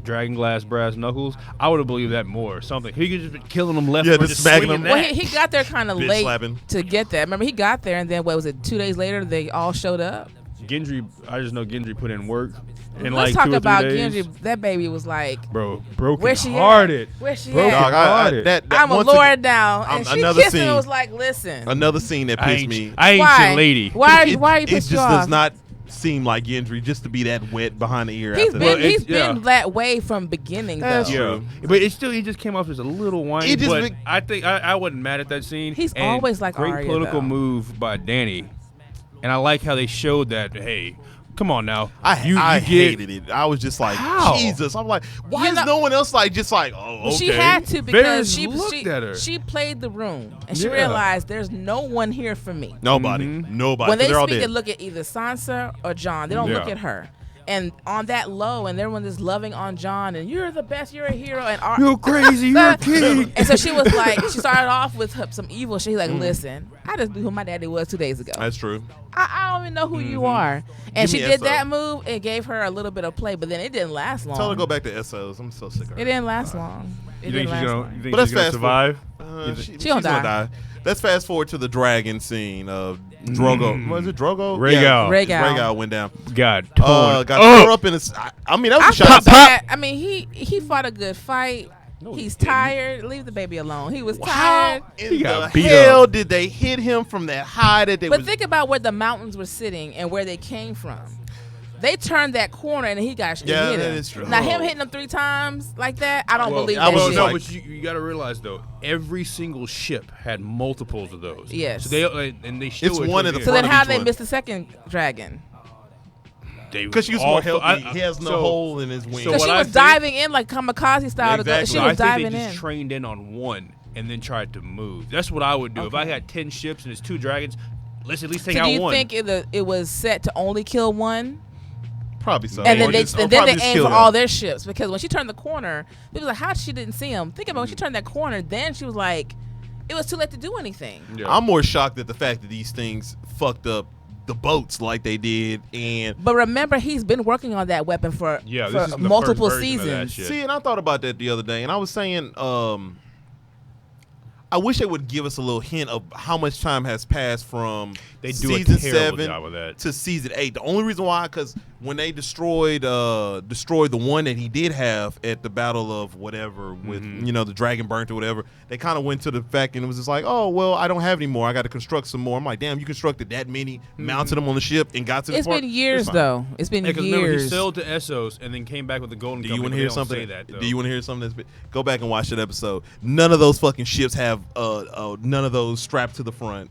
dragon glass brass knuckles. I would have believed that more. Something he could just been killing them left Yeah, or just just smacking swinging them. Well, that. he got there kind of Bitch late slapping. to get that. Remember, he got there, and then what was it? 2 days later, they all showed up. Gendry, I just know Gendry put in work. In Let's like talk 2 or 3 about days. Gendry. That baby was like, Bro, broken where she hearted. at? Where she Broken at? Dog, hearted. that I'm a once lord again- now, and she another kissed him and scene. was like, listen. Another scene that I pissed ain't, me. I ain't Why? your lady. Why are It you just pissed you does off? not seem like Gendry just to be that wet behind the ear. He's after been that. Well, he's it's- yeah. been that way from beginning That's though. true. But it still, he just came off as a little whiny. It just But make- I think I wasn't mad at that scene. He's And always like great Arya, political though. move by Dany, and I like how they showed that. Hey, come on now. I get- hated it. I was just like, How? Jesus. I'm like, why You is know- no one else like just like, oh, Well, okay. she had to because Varys she looked at her. she played the room and she Yeah. realized there's no one here for me. Nobody. Mhm. Nobody. When 'cause they they're all speak, they dead. look at either Sansa or Jon. They don't look Yeah. at her. And on that low, and everyone is loving on Jon, and you're the best, you're a hero, and You're crazy. You're a king. And so she was like, she started off with some evil shit. She's like, Mm. listen, I just knew who my daddy was 2 days ago. That's true. I don't even know who you are. And Give she me did Esso. that move. It gave her a little bit of play, but then it didn't last long. Tell her to go back to SOs. I'm so sick of her. It didn't last long. It You didn't think she's last gonna? long. You think But let's she's gonna fast survive? She's gonna gonna die. die. Let's fast forward to the dragon scene of Drogo. Was it Drogo? Rhaegal. Yeah, Rhaegal. Rhaegal went down. God, Got oh. tore up in his. I mean, that was I a shot. felt bad. I mean, he fought a good fight. No, He's he didn't. tired. Leave the baby alone. He was How tired. in He the got beat hell up. did they hit him from that high that they But was? think about where the mountains were sitting and where they came from. They turned that corner and he got Yeah, hit that him. is true. Now him hitting him 3 times like that, I don't believe I that was shit. no, like- but you got to realize though, every single ship had multiples of those. Yes. So they and they show It's it one towards of the end. so then of how each they one. missed the second dragon? Because she was all more fo- healthy. I- He has no so- hole in his wing. So Because what she I was think- diving in like kamikaze style. To go. Exactly. She So was I think diving they just in. trained in on one, and then tried to move. That's what I would do. If I had 10 ships and it's 2 dragons, let's at least take out one. Do you think it was set to only kill one? Probably so. And then they aim for all their ships, because when she turned the corner, people were like, how she didn't see him? Think about when she turned that corner, then she was like, it was too late to do anything. Yeah. I'm more shocked at the fact that these things fucked up the boats like they did. But remember, he's been working on that weapon for multiple seasons. See, and I thought about that the other day, and I was saying, I wish they would give us a little hint of how much time has passed from season 7 to season 8. The only reason why, because when they destroyed the one that he did have at the Battle of whatever with the dragon burnt or whatever, they kind of went to the fact, and it was just like, oh well, I don't have any more. I got to construct some more. I'm like, damn, you constructed that many, mounted them on the ship, and got to. It's been years though. It's been years. Remember, he sailed to Essos and then came back with the golden. Do you want to hear something? Do you want to hear something? Go back and watch that episode. None of those fucking ships have none of those strapped to the front.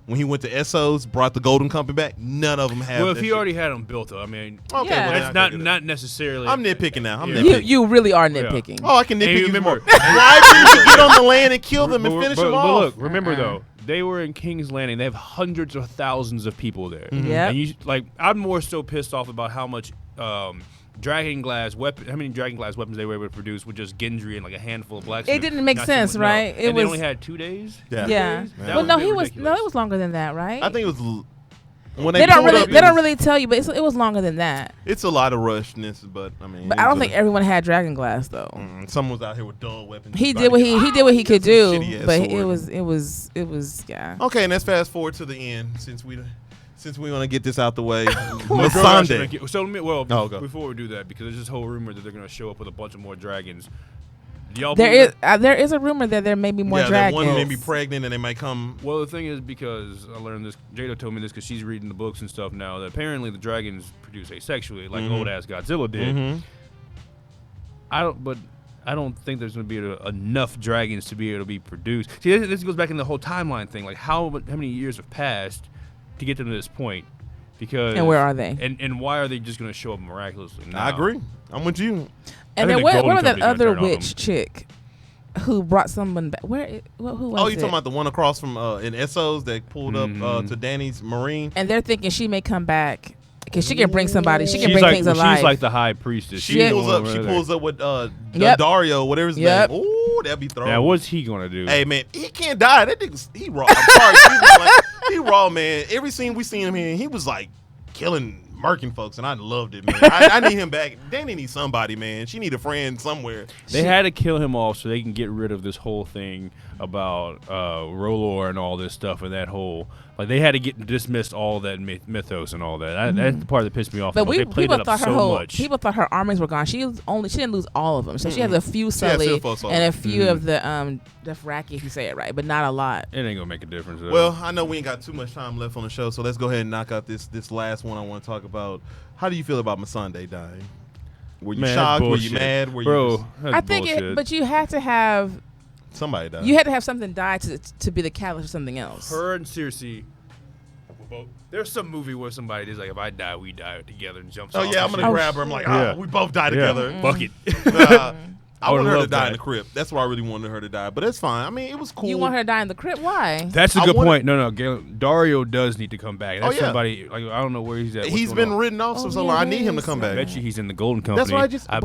When he went to Essos, brought the Golden Company back, none of them have. Well, if he already had them built, though, I mean, okay, that's not necessarily. I'm nitpicking now. Nitpicking. You really are nitpicking. Oh, I can nitpick. Remember, why didn't you get on the land and kill them and finish them off? But look, remember though, they were in King's Landing. They have hundreds of thousands of people there. Yeah, and I'm more so pissed off about how much. Dragon glass weapon. How many dragon glass weapons they were able to produce with just Gendry and like a handful of blacksmiths? It didn't make sense, right? No. They only had 2 days. Yeah. Well, no, it was longer than that, right? I think it was. When they don't really tell you, but it was longer than that. It's a lot of rushness, but I mean. But I don't think everyone had dragon glass though. Someone was out here with dull weapons. He did what he could do, but it was yeah. Okay, and let's fast forward to the end since we want to get this out the way. Sunday. So before we do that, because there's this whole rumor that they're going to show up with a bunch of more dragons. There is a rumor that there may be more dragons. That one may be pregnant and they might come. Well, the thing is, because I learned this, Jada told me this because she's reading the books and stuff now, that apparently the dragons produce asexually, like old ass Godzilla did. I don't think there's going to be enough dragons to be able to be produced. See, this goes back in the whole timeline thing. Like how many years have passed to get them to this point? And where are they? And why are they just going to show up miraculously now? I agree. I'm with you. And then what was that other witch chick who brought someone back? Who was it? Oh, you talking about the one across from in Essos that pulled up to Danny's Marine? And they're thinking she may come back because she can bring somebody. She can bring things alive. She's like the high priestess. She pulls up with Dario, whatever his name. Ooh, that'd be thrown. Now, what's he gonna do? Hey man, he can't die. That nigga's he raw. I'm sorry, he raw, man. Every scene we seen him in, he was like killing, murking folks, and I loved it, man. I need him back. Danny needs somebody, man. She need a friend somewhere. They had to kill him off so they can get rid of this whole thing about Rolor and all this stuff, and that whole they had to get dismissed all that mythos and all that. That's the part that pissed me off. But people thought her armies were gone. She didn't lose all of them. So she has a few Sully and a few of the Dothraki, if you say it right, but not a lot. It ain't gonna make a difference. Though. Well, I know we ain't got too much time left on the show, so let's go ahead and knock out this last one I want to talk about. How do you feel about Missandei dying? Were you shocked? Were you mad? I think but you had to have somebody die. You had to have something die to be the catalyst for something else. Her and Cersei. There's some movie where somebody is like, if I die, we die together and jumps off. Oh yeah, I'm gonna grab her. I'm like, we both die together. Fuck it. I wanted her to die in the crypt. That's why I really wanted her to die. But it's fine. I mean, it was cool. You want her to die in the crypt? Why? That's a good point. No. Dario does need to come back. That's somebody. Like, I don't know where he's at. He's been written off so long. I need him to come back. I bet you he's in the Golden Company. That's what I just. I'm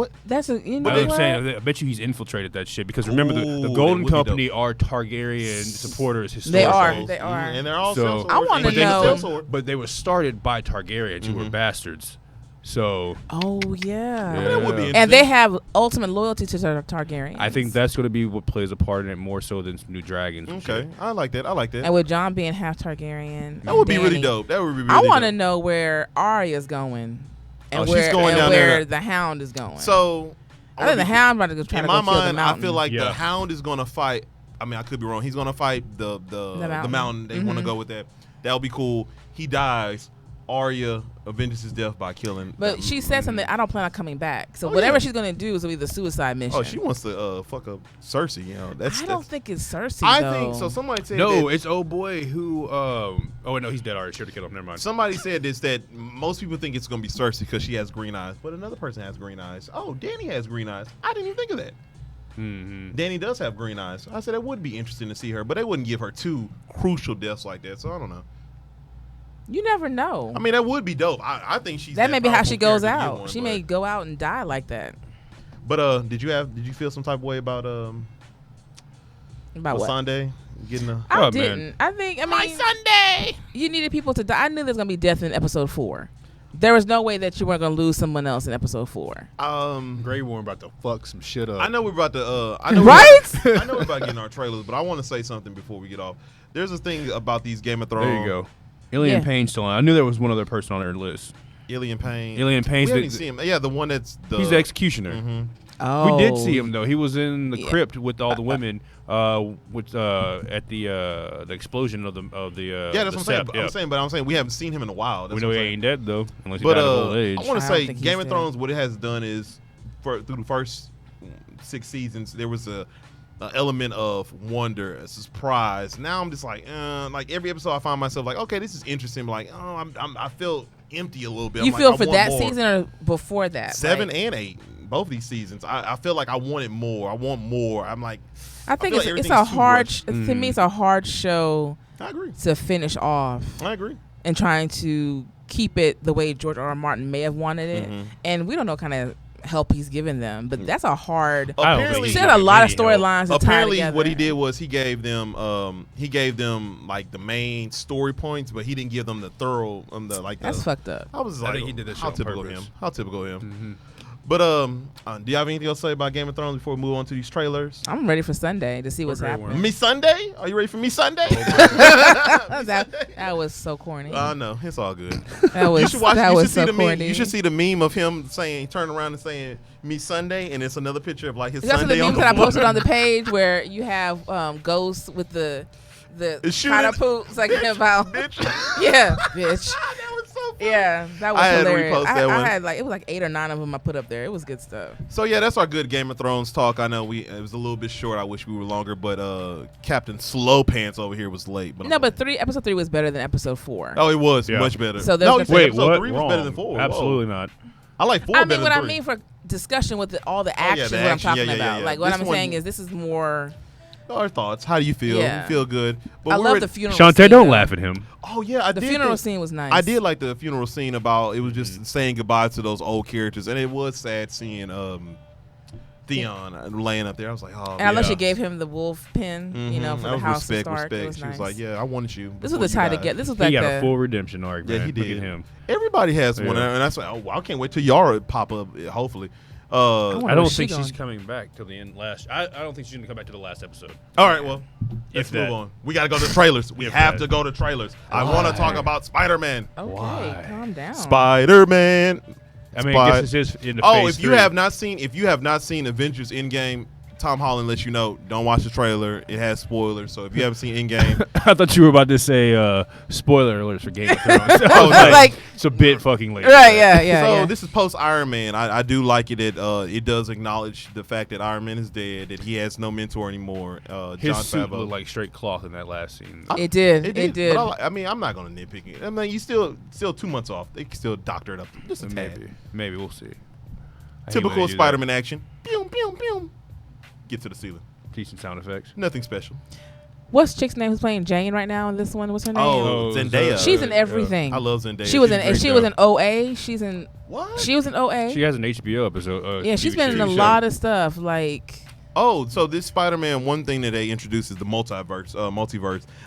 saying. I bet you he's infiltrated that shit because remember the Golden Company are Targaryen supporters. They are. And they're also. I want to know. But they were started by Targaryens who were bastards. So. Oh yeah. That would be and they have ultimate loyalty to Targaryen. I think that's going to be what plays a part in it more so than New Dragons. Okay, I like that. And with Jon being half Targaryen, that would be really dope. That would be. Really I want to know where Arya's going, and where the Hound is going. So. I think the Hound about to try to go kill the Mountain. In my mind, I feel like the Hound is going to fight. I mean, I could be wrong. He's going to fight the Mountain. They want to go with that. That'll be cool. He dies. Arya avenges his death by killing. But she said something. I don't plan on coming back. So whatever she's gonna do is gonna be the suicide mission. Oh, she wants to fuck up Cersei. You know, I don't think it's Cersei. I think so. Somebody said it's old boy who. Oh wait, no, he's dead already. Should have killed him. Never mind. Somebody said this that most people think it's gonna be Cersei because she has green eyes, but another person has green eyes. Oh, Danny has green eyes. I didn't even think of that. Danny does have green eyes. I said it would be interesting to see her, but they wouldn't give her 2 crucial deaths like that. So I don't know. You never know. I mean, that would be dope. I think she's that may be how powerful she goes character to get out. one, She but- may go out and die like that. But did you feel some type of way about About what? Sunday getting a? I Oh, didn't. man. I think. I mean, My Sunday. you needed people to die. I knew there was gonna be death in episode 4. There was no way that you weren't gonna lose someone else in episode 4. Grey Worm about to fuck some shit up. I know we're about to. I know Right? I know we're about getting our trailers, but I want to say something before we get off. There's a thing about these Game of Thrones. There you go. Alien Yeah. Payne's still on. I knew there was one other person on their list. Alien Payne. Alien Payne's We haven't the- seen him. Yeah, the one that's the. He's the executioner. Mhm. Oh, We did see him though. He was in the Yeah. crypt with all the women. At the explosion of the Yeah, that's the what I'm saying. step, yeah. I'm saying we haven't seen him in a while. That's We know what he I'm saying. ain't dead though, unless he But died of old age. I want to I don't say think he's Game of dead. Thrones. What it has done is, through the first 6 seasons, there was a element of wonder, a surprise. Now I'm just like every episode I find myself like, okay, this is interesting. But like, oh, I feel empty a little bit. You I'm feel like, I for want that more. season or before that? 7 Like, and 8, both these seasons. I feel like I wanted more. I want more. I'm like, I think feel it's like a everything's too hard. rushed. To me, it's a hard show I agree. to finish off I agree. and trying to keep it the way George R. R. Martin may have wanted it. Mhm. And we don't know what kind of help he's given them, but that's a hard. I don't Apparently- think He he said got a lot of any help. storylines to tie Apparently, together. what he did was he gave them like the main story points, but he didn't give them the thorough That's fucked up. I was I like, think he did that shit how on typical purpose. him. How typical him. But do you have anything else to say about Game of Thrones before we move on to these trailers? I'm ready for Sunday to see what's Grey happening. Worm. Me Sunday? Are you ready for me Sunday? that was so corny. No, it's all good. That was You should watch. that You was should see so the meme. corny. You should see the meme of him saying, turn around and saying "Me Sunday," and it's another picture of like his That's what Sunday the on memes the that I floor. posted on the page where you have ghosts with the Shooting. kind of poops like about Bitch. yeah, bitch. That was so funny. Yeah, that was I had to hilarious. repost that I one. had it was like 8 or 9 of them I put up there. It was good stuff. So yeah, that's our good Game of Thrones talk. I know it was a little bit short. I wish we were longer, but Captain Slow Pants over here was late. But No, but episode 3 was better than episode 4. oh, it was Yeah. much better. So there's no, different- wait, Wait, episode what? 3 was Wrong. better than 4. Whoa. Absolutely not. I like 4 I better mean, what than I 3. mean for discussion with all the yeah, actions, the what I'm action. talking Yeah, yeah, about. yeah. Like what This I'm one- saying is this is more. Our thoughts. How do you feel? Yeah. You feel good. But I we're love at- the funeral. Shantae, scene, don't though. laugh at him. Oh yeah, I The did. funeral scene was nice. I did like the funeral scene about it was just saying goodbye to those old characters, and it was sad seeing Theon laying up there. I was like, oh. And I love Yeah. she gave him the wolf pin, you know, for that the was house respect, to start. respect. It was She nice. was like, yeah, I wanted you. This before was the you tie to died. get. This was He like got the. a full redemption arc, Yeah, man. he Look did. at him. Everybody has one, Yeah. and that's like, oh, well, I can't wait till Yara pop up. Hopefully. wonder I where don't she think she's going. coming back till the end. I don't think she's gonna come back to the last episode. All right, well, let's If move that. on. We got to go to trailers. We If have that. to go to trailers. I want to Why? talk about Spider-Man. Okay, Why? calm down. Spider-Man. I mean, I guess this is in the phase if you 3. have not seen Avengers Endgame, Tom Holland lets you know, don't watch the trailer. It has spoilers. So if you haven't seen Endgame, I thought you were about to say spoiler alerts for Game of Thrones. I was Oh, like- it's a bit fucking late. Right? Yeah, yeah. so yeah. this is post Iron Man. I do like it. It does acknowledge the fact that Iron Man is dead, that he has no mentor anymore. His John suit Favreau. looked like straight cloth in that last scene. It did. It did. But I mean, I'm not gonna nitpick it. I mean, you still 2 months off. They can still doctor it up just a tad. Maybe we'll see. I hate when Typical they do Spider-Man action. Pew pew pew. Get to the ceiling. that. Decent sound effects. Nothing special. What's chick's name who's playing Jane right now in this one? What's her name? Oh, Zendaya. She's in everything. I love Zendaya. She was She's in. great, She was though. in OA. She's in. What? She was in OA. She has an HBO episode. Yeah, she's TV been in a series. lot of stuff. Like, Oh, so this Spider-Man, one thing that they introduced is the multiverse.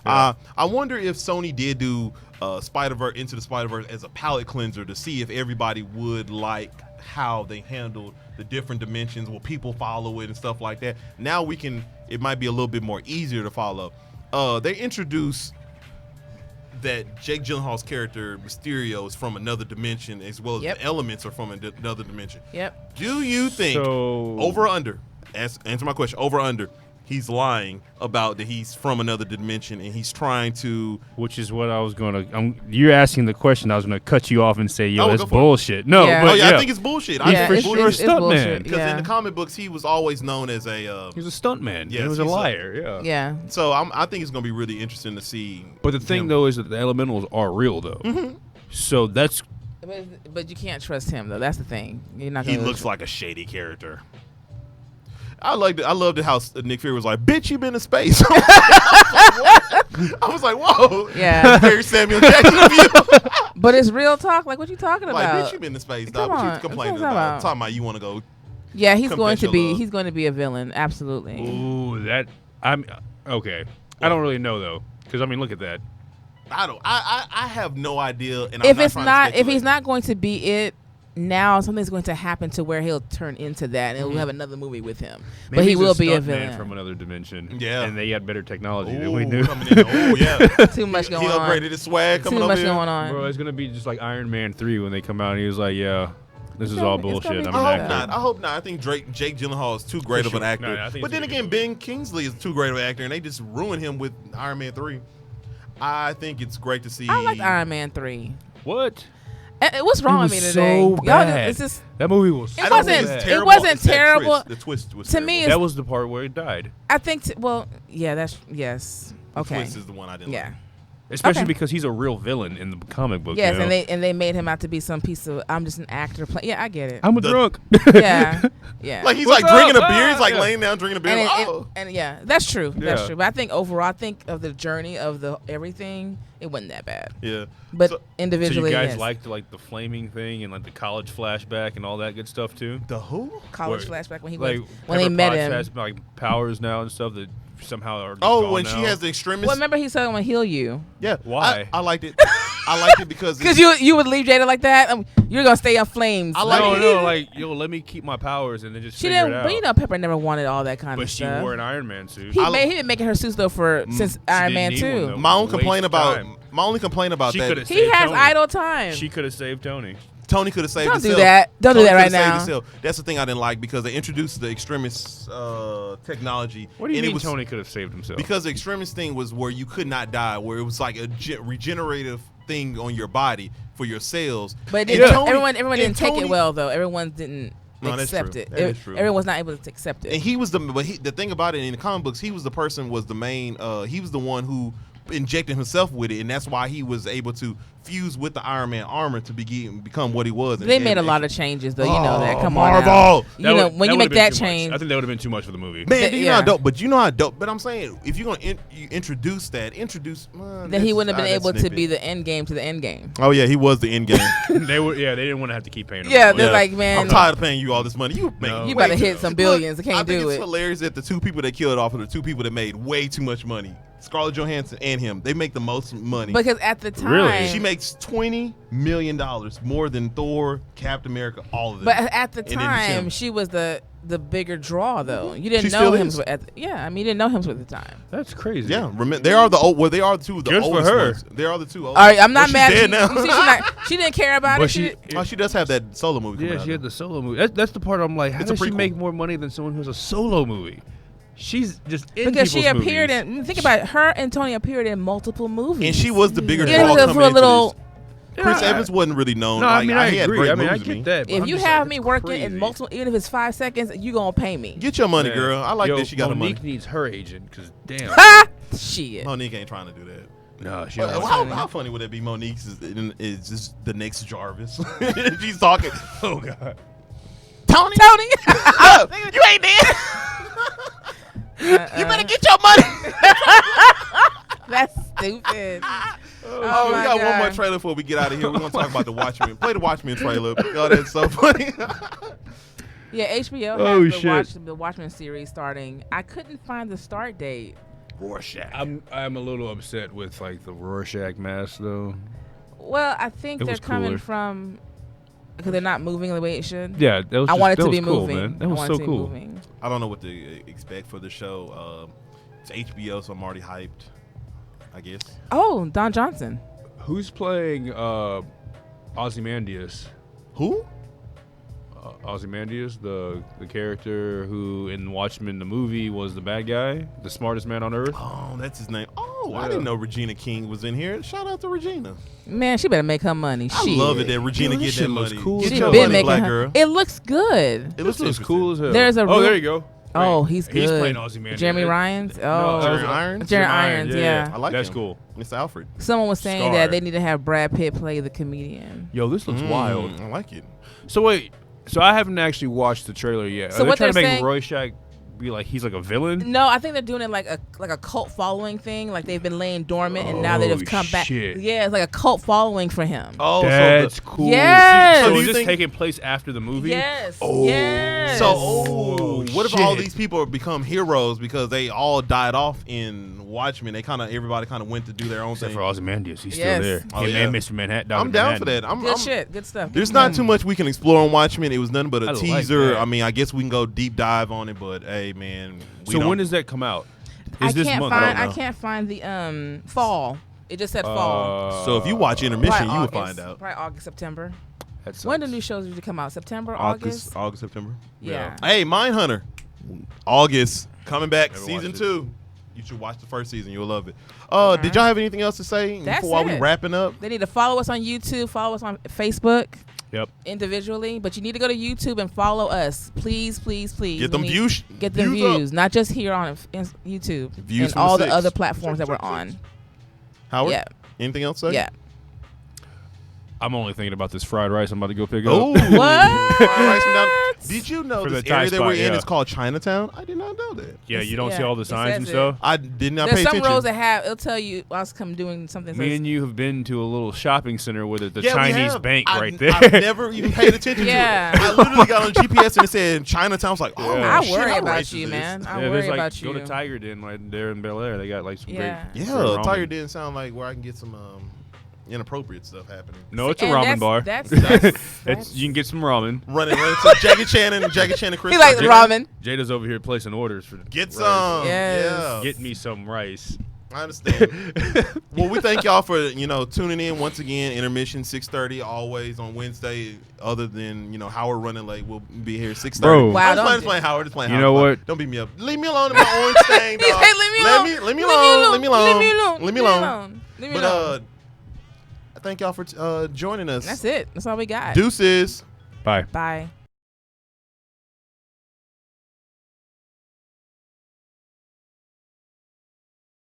Yeah. I wonder if Sony did do Spider-Verse Into the Spider-Verse as a palate cleanser to see if everybody would like how they handled the different dimensions. Will people follow it and stuff like that? Now it might be a little bit more easier to follow. They introduced that Jake Gyllenhaal's character Mysterio is from another dimension, as well as Yep. the elements are from another dimension. yep. Do you think So over or under? Answer my question. Over or under? He's lying about that he's from another dimension and he's trying to. which is what I was gonna. You're asking the question. I was gonna cut you off and say, "Yo, Oh, that's go for it. bullshit." No, Yeah. but Oh yeah, yeah, I think it's bullshit. He's I for think sure it's a stuntman. bullshit. because Yeah. in the comic books he was always known as a. he was a stuntman. Yes, He was a he's a- liar. Yeah. Yeah. So I think it's gonna be really interesting to see. But the thing him. though is that the elementals are real though. So that's But you can't trust him though. That's the thing. You're not. He Gonna looks like a shady character. I liked it. I loved it how Nick Fury was like, "Bitch, you been to space." I was like, "Whoa." Yeah. Very Samuel Jackson of you. But it's real talk. Like, what you talking Like, about? bitch, you been to space, Come dog. What on. you complaining That's what I'm about? about. Talking about you want to go. Yeah, he's going Confess to your be. love. He's going to be a villain. Absolutely. Ooh, I'm okay. I don't really know though, because I mean, look at that. I don't. I have no idea. And If I'm it's trying not, to if he's speculate. not going to be it. Now something's going to happen to where he'll turn into that, and we'll have another movie with him. But Maybe he he's will be a stuntman villain. from another dimension. Yeah. and they had better technology than Ooh, we knew. coming in. Oh yeah. Too much going He on. upgraded his swag coming Too over much here. going on. Bro, it's gonna be just like Iron Man 3 when they come out and he was like, "Yeah, this is gonna all be- it's gonna bullshit. be I'm I an hope actor." not. I hope not. I think Jake Gyllenhaal is too great of an sure. actor. No, I think but it's then gonna again, Ben Kingsley is too great of an actor, and they just ruined him with Iron Man 3. I think it's great to see. I liked Iron Man 3. What? What's wrong It with me was today? so Y'all bad. it's just That movie was. It I don't wasn't- think it it's terrible. wasn't It's that terrible. twist. The twist was To me, terrible. it's- That was the part where he died. I think. Well, yeah, that's yes. The Okay. twist is the one I didn't Yeah. like. Especially Okay. because he's a real villain in the comic book. Yes, you know? and they made him out to be some piece of. I'm just an actor. Yeah, I get it. I'm a The- drunk. Yeah, yeah. Like he's What's like drinking up? a beer. He's like Yeah. laying down drinking a beer. and, like, it- oh. and yeah, that's true. That's Yeah. true. But I think overall, I think of the journey of the everything, it wasn't that bad. Yeah. But So- So individually, you guys yes. liked like the flaming thing and like the college flashback and all that good stuff too. The who? college Where- flashback when he Like was when they Pepper met Potts him. has like powers now and stuff that somehow are just Oh, gone when now. she has the extremist. Well, remember he said I'm gonna heal you Yeah. Why? I liked it. I liked it because because you would leave Jada like that. You're gonna stay on flames. I like no, it. no, like yo, let me keep my powers and then just She figure didn't, it out. but you know, Pepper never wanted all that kind But of she stuff. wore an Iron Man suit. He I- been making her suits though for since Iron Man didn't need one, 2. though. my own Waste complaint of about time. my only complaint about She that. could've He saved has Tony. idle time. She could have saved Tony. Tony could have saved Don't himself. do that. Don't do Tony that right coulda saved now. himself. That's the thing I didn't like because they introduced the extremist technology. What do you and mean it was, Tony could have saved himself? Because the extremist thing was where you could not die, where it was like a regenerative thing on your body for your cells. But And it didn't- Tony- everyone and didn't take Tony- it well though. Everyone didn't No, that's accept true. it. That is true. Everyone was not able to accept it. And he was the thing about it in the comic books. He was the person was the main. He was the one who injected himself with it, and that's why he was able to fuse with the Iron Man armor to become what he was. They made a lot of changes though. You know that. Come on. Now. Marvel. You know when you make that I change. think that would have been too much for the movie. Man, you know Yeah. how dope, but you know how dope. But I'm saying, if you're gonna you introduce that, Then he wouldn't have been able to be the end game to the end game. Oh yeah, he was the end game. They didn't want to have to keep paying him. Yeah, anymore. they're like, man, I'm tired of paying you all this money. You make No. you way better too- hit some billions. I can't think do it's it. hilarious that the two people that killed off are the two people that made way too much money. Scarlett Johansson and him. They make the most money. Because at the time, Really? She makes $20 million more than Thor, Captain America, all of them. but at the And then time, Tim. she was the bigger draw though. You didn't She know still him. is. Yeah, I mean, you didn't know him at the time. That's crazy. Yeah, remember they are the old. Well, they are the two of the Good for oldest her. ones. They are the two. Oldest. All right, I'm not Well, mad. She's dead She, now. you see, she didn't care about But it. she, Oh, she does have that solo movie. coming yeah, out she had now. the solo movie. That's the part I'm like, how It's a does she prequel. make more money than someone who has a solo movie? She's just in because she people's appeared movies. in. Think about it, her and Tony appeared in multiple movies. and she was the bigger Yeah, draw for a coming into little- this. Chris Yeah. Evans wasn't really known. No, I mean I he had agree. great I mean I movies with get me. that. but If I'm you just have like, me that's working in crazy. multiple, even if it's 5 seconds, you gonna pay me. Get your money, Yeah. girl. I like Yo, that she got her money. Monique needs her agent because damn. Ha! Shit. Monique ain't trying to do that. No, she Well, don't how, want how funny would it be? Monique's is just the next Jarvis. She's talking. Oh god. Tony, Tony. you ain't dead. You better get your money. That's stupid. Oh, we my got one more God. trailer before we get out of here. We're gonna talk about the Watchmen. Play the Watchmen trailer. Oh, that's so funny. Yeah, HBO Oh, has shit. the Watchmen series starting. I couldn't find the start date. Rorschach. I'm a little upset with like the Rorschach mask though. Well, I think It they're was coming cooler. from because they're not moving the way it should. Yeah, that was I just, want it that to was be cool, moving. man. That I was want it so to be cool. moving. I don't know what to expect for the show. It's HBO, so I'm already hyped. I guess. Oh, Don Johnson. Who's playing Ozymandias? Who? Ozymandias, the character who in Watchmen the movie was the bad guy, the smartest man on earth. Oh, that's his name. Oh, I Yeah. didn't know Regina King was in here. Shout out to Regina. Man, she better make her money. I Shit. love it that Regina Yo, this get shit that looks money. cool Get as She your hell. been money, making black her. girl. It looks good. It This looks looks cool as hell. There's a oh, real- there you go. Oh, Wait, he's good. He's playing Ozymandias. Jeremy Irons. Oh, Jeremy Irons? Jeremy Irons. Yeah. I like That's him. cool. It's Alfred. Someone was saying Scar. that they need to have Brad Pitt play the comedian. Yo, this looks wild. I like it. So wait, so I haven't actually watched the trailer yet. So Are they what trying to they're make saying- Rorschach be like he's like a villain? No, I think they're doing it like a cult following thing. Like they've been laying dormant, and now they've come back. Shit. Yeah, it's like a cult following for him. Oh, That's cool. Yes. So do is you this think- taking place after the movie? Yes. Oh. Yes. So, what if all shit. these people become heroes because they all died off in Watchmen? Everybody kind of went to do their own Except thing. for Ozymandias, he's Yes. still there. Oh, Him yeah. and Mr. Manhattan. I'm down for that. I'm Good shit. Good stuff. There's not too much we can explore on Watchmen. It was nothing but a I like teaser. that. I mean, I guess we can go deep dive on it, but hey, man. So when does that come out? I Is this can't month? find. I don't I know. can't find the fall. It just said fall. So if you watch Intermission, Probably you will August. find out. Probably August, September. That sucks. When do new shows usually come out? September, August. August, September. Yeah. Hey, Mindhunter, August coming back, Never season watched it. 2. You should watch the first season. You'll love it. Alright. Did y'all have anything else to say That's before while we it. wrapping up? They need to follow us on YouTube. Follow us on Facebook. Yep. Individually, but you need to go to YouTube and follow us, please, please, please. Get them We need- views. Get the views, not just here on YouTube Views and from all the the six. other platforms that we're on. Howard. Yeah, Anything else? To say? yeah. I'm only thinking about this fried rice I'm about to go pick up. Oh, What? Did you know For this the Thai area that we're spot, in yeah. is called Chinatown? I did not know that. Yeah, you don't Yeah, see all the it signs says and it. stuff. I did not There's pay some attention. roads that have. It'll tell you while I come doing something. Me and you have been to a little shopping center with it, the Yeah, we Chinese have. bank I- right there. I've never even paid attention Yeah. to it. I literally got on GPS and it said Chinatown. I was like, oh, Yeah. I shit, worry how about racist you, is man. this? I Yeah, worry there's like about you. go to Tiger Den right there in Bel Air. They got like some Yeah. great. Yeah, great ramen. Tiger didn't sound like where I can get some inappropriate stuff happening. No, it's a And ramen bar. That's It's, you can get some ramen. Running to Jackie Chan and Chris. he likes ramen. Jada's over here placing orders for Get rice. some. Yes. Yeah. Get me some rice. I understand. Well, we thank y'all for tuning in once again. Intermission 6:30 always on Wednesday. Other than Howard running late, we'll be here 6:30. Bro. Wow, I'm don't just do- playing Howard. Just playing You Howard. know what? Don't beat me up. Leave me alone in my orange thing, He dog. said, "Leave me alone. Let me alone. Leave me alone. Leave me alone. Leave me But alone." I thank y'all for joining us. That's it. That's all we got. Deuces. Bye. Bye.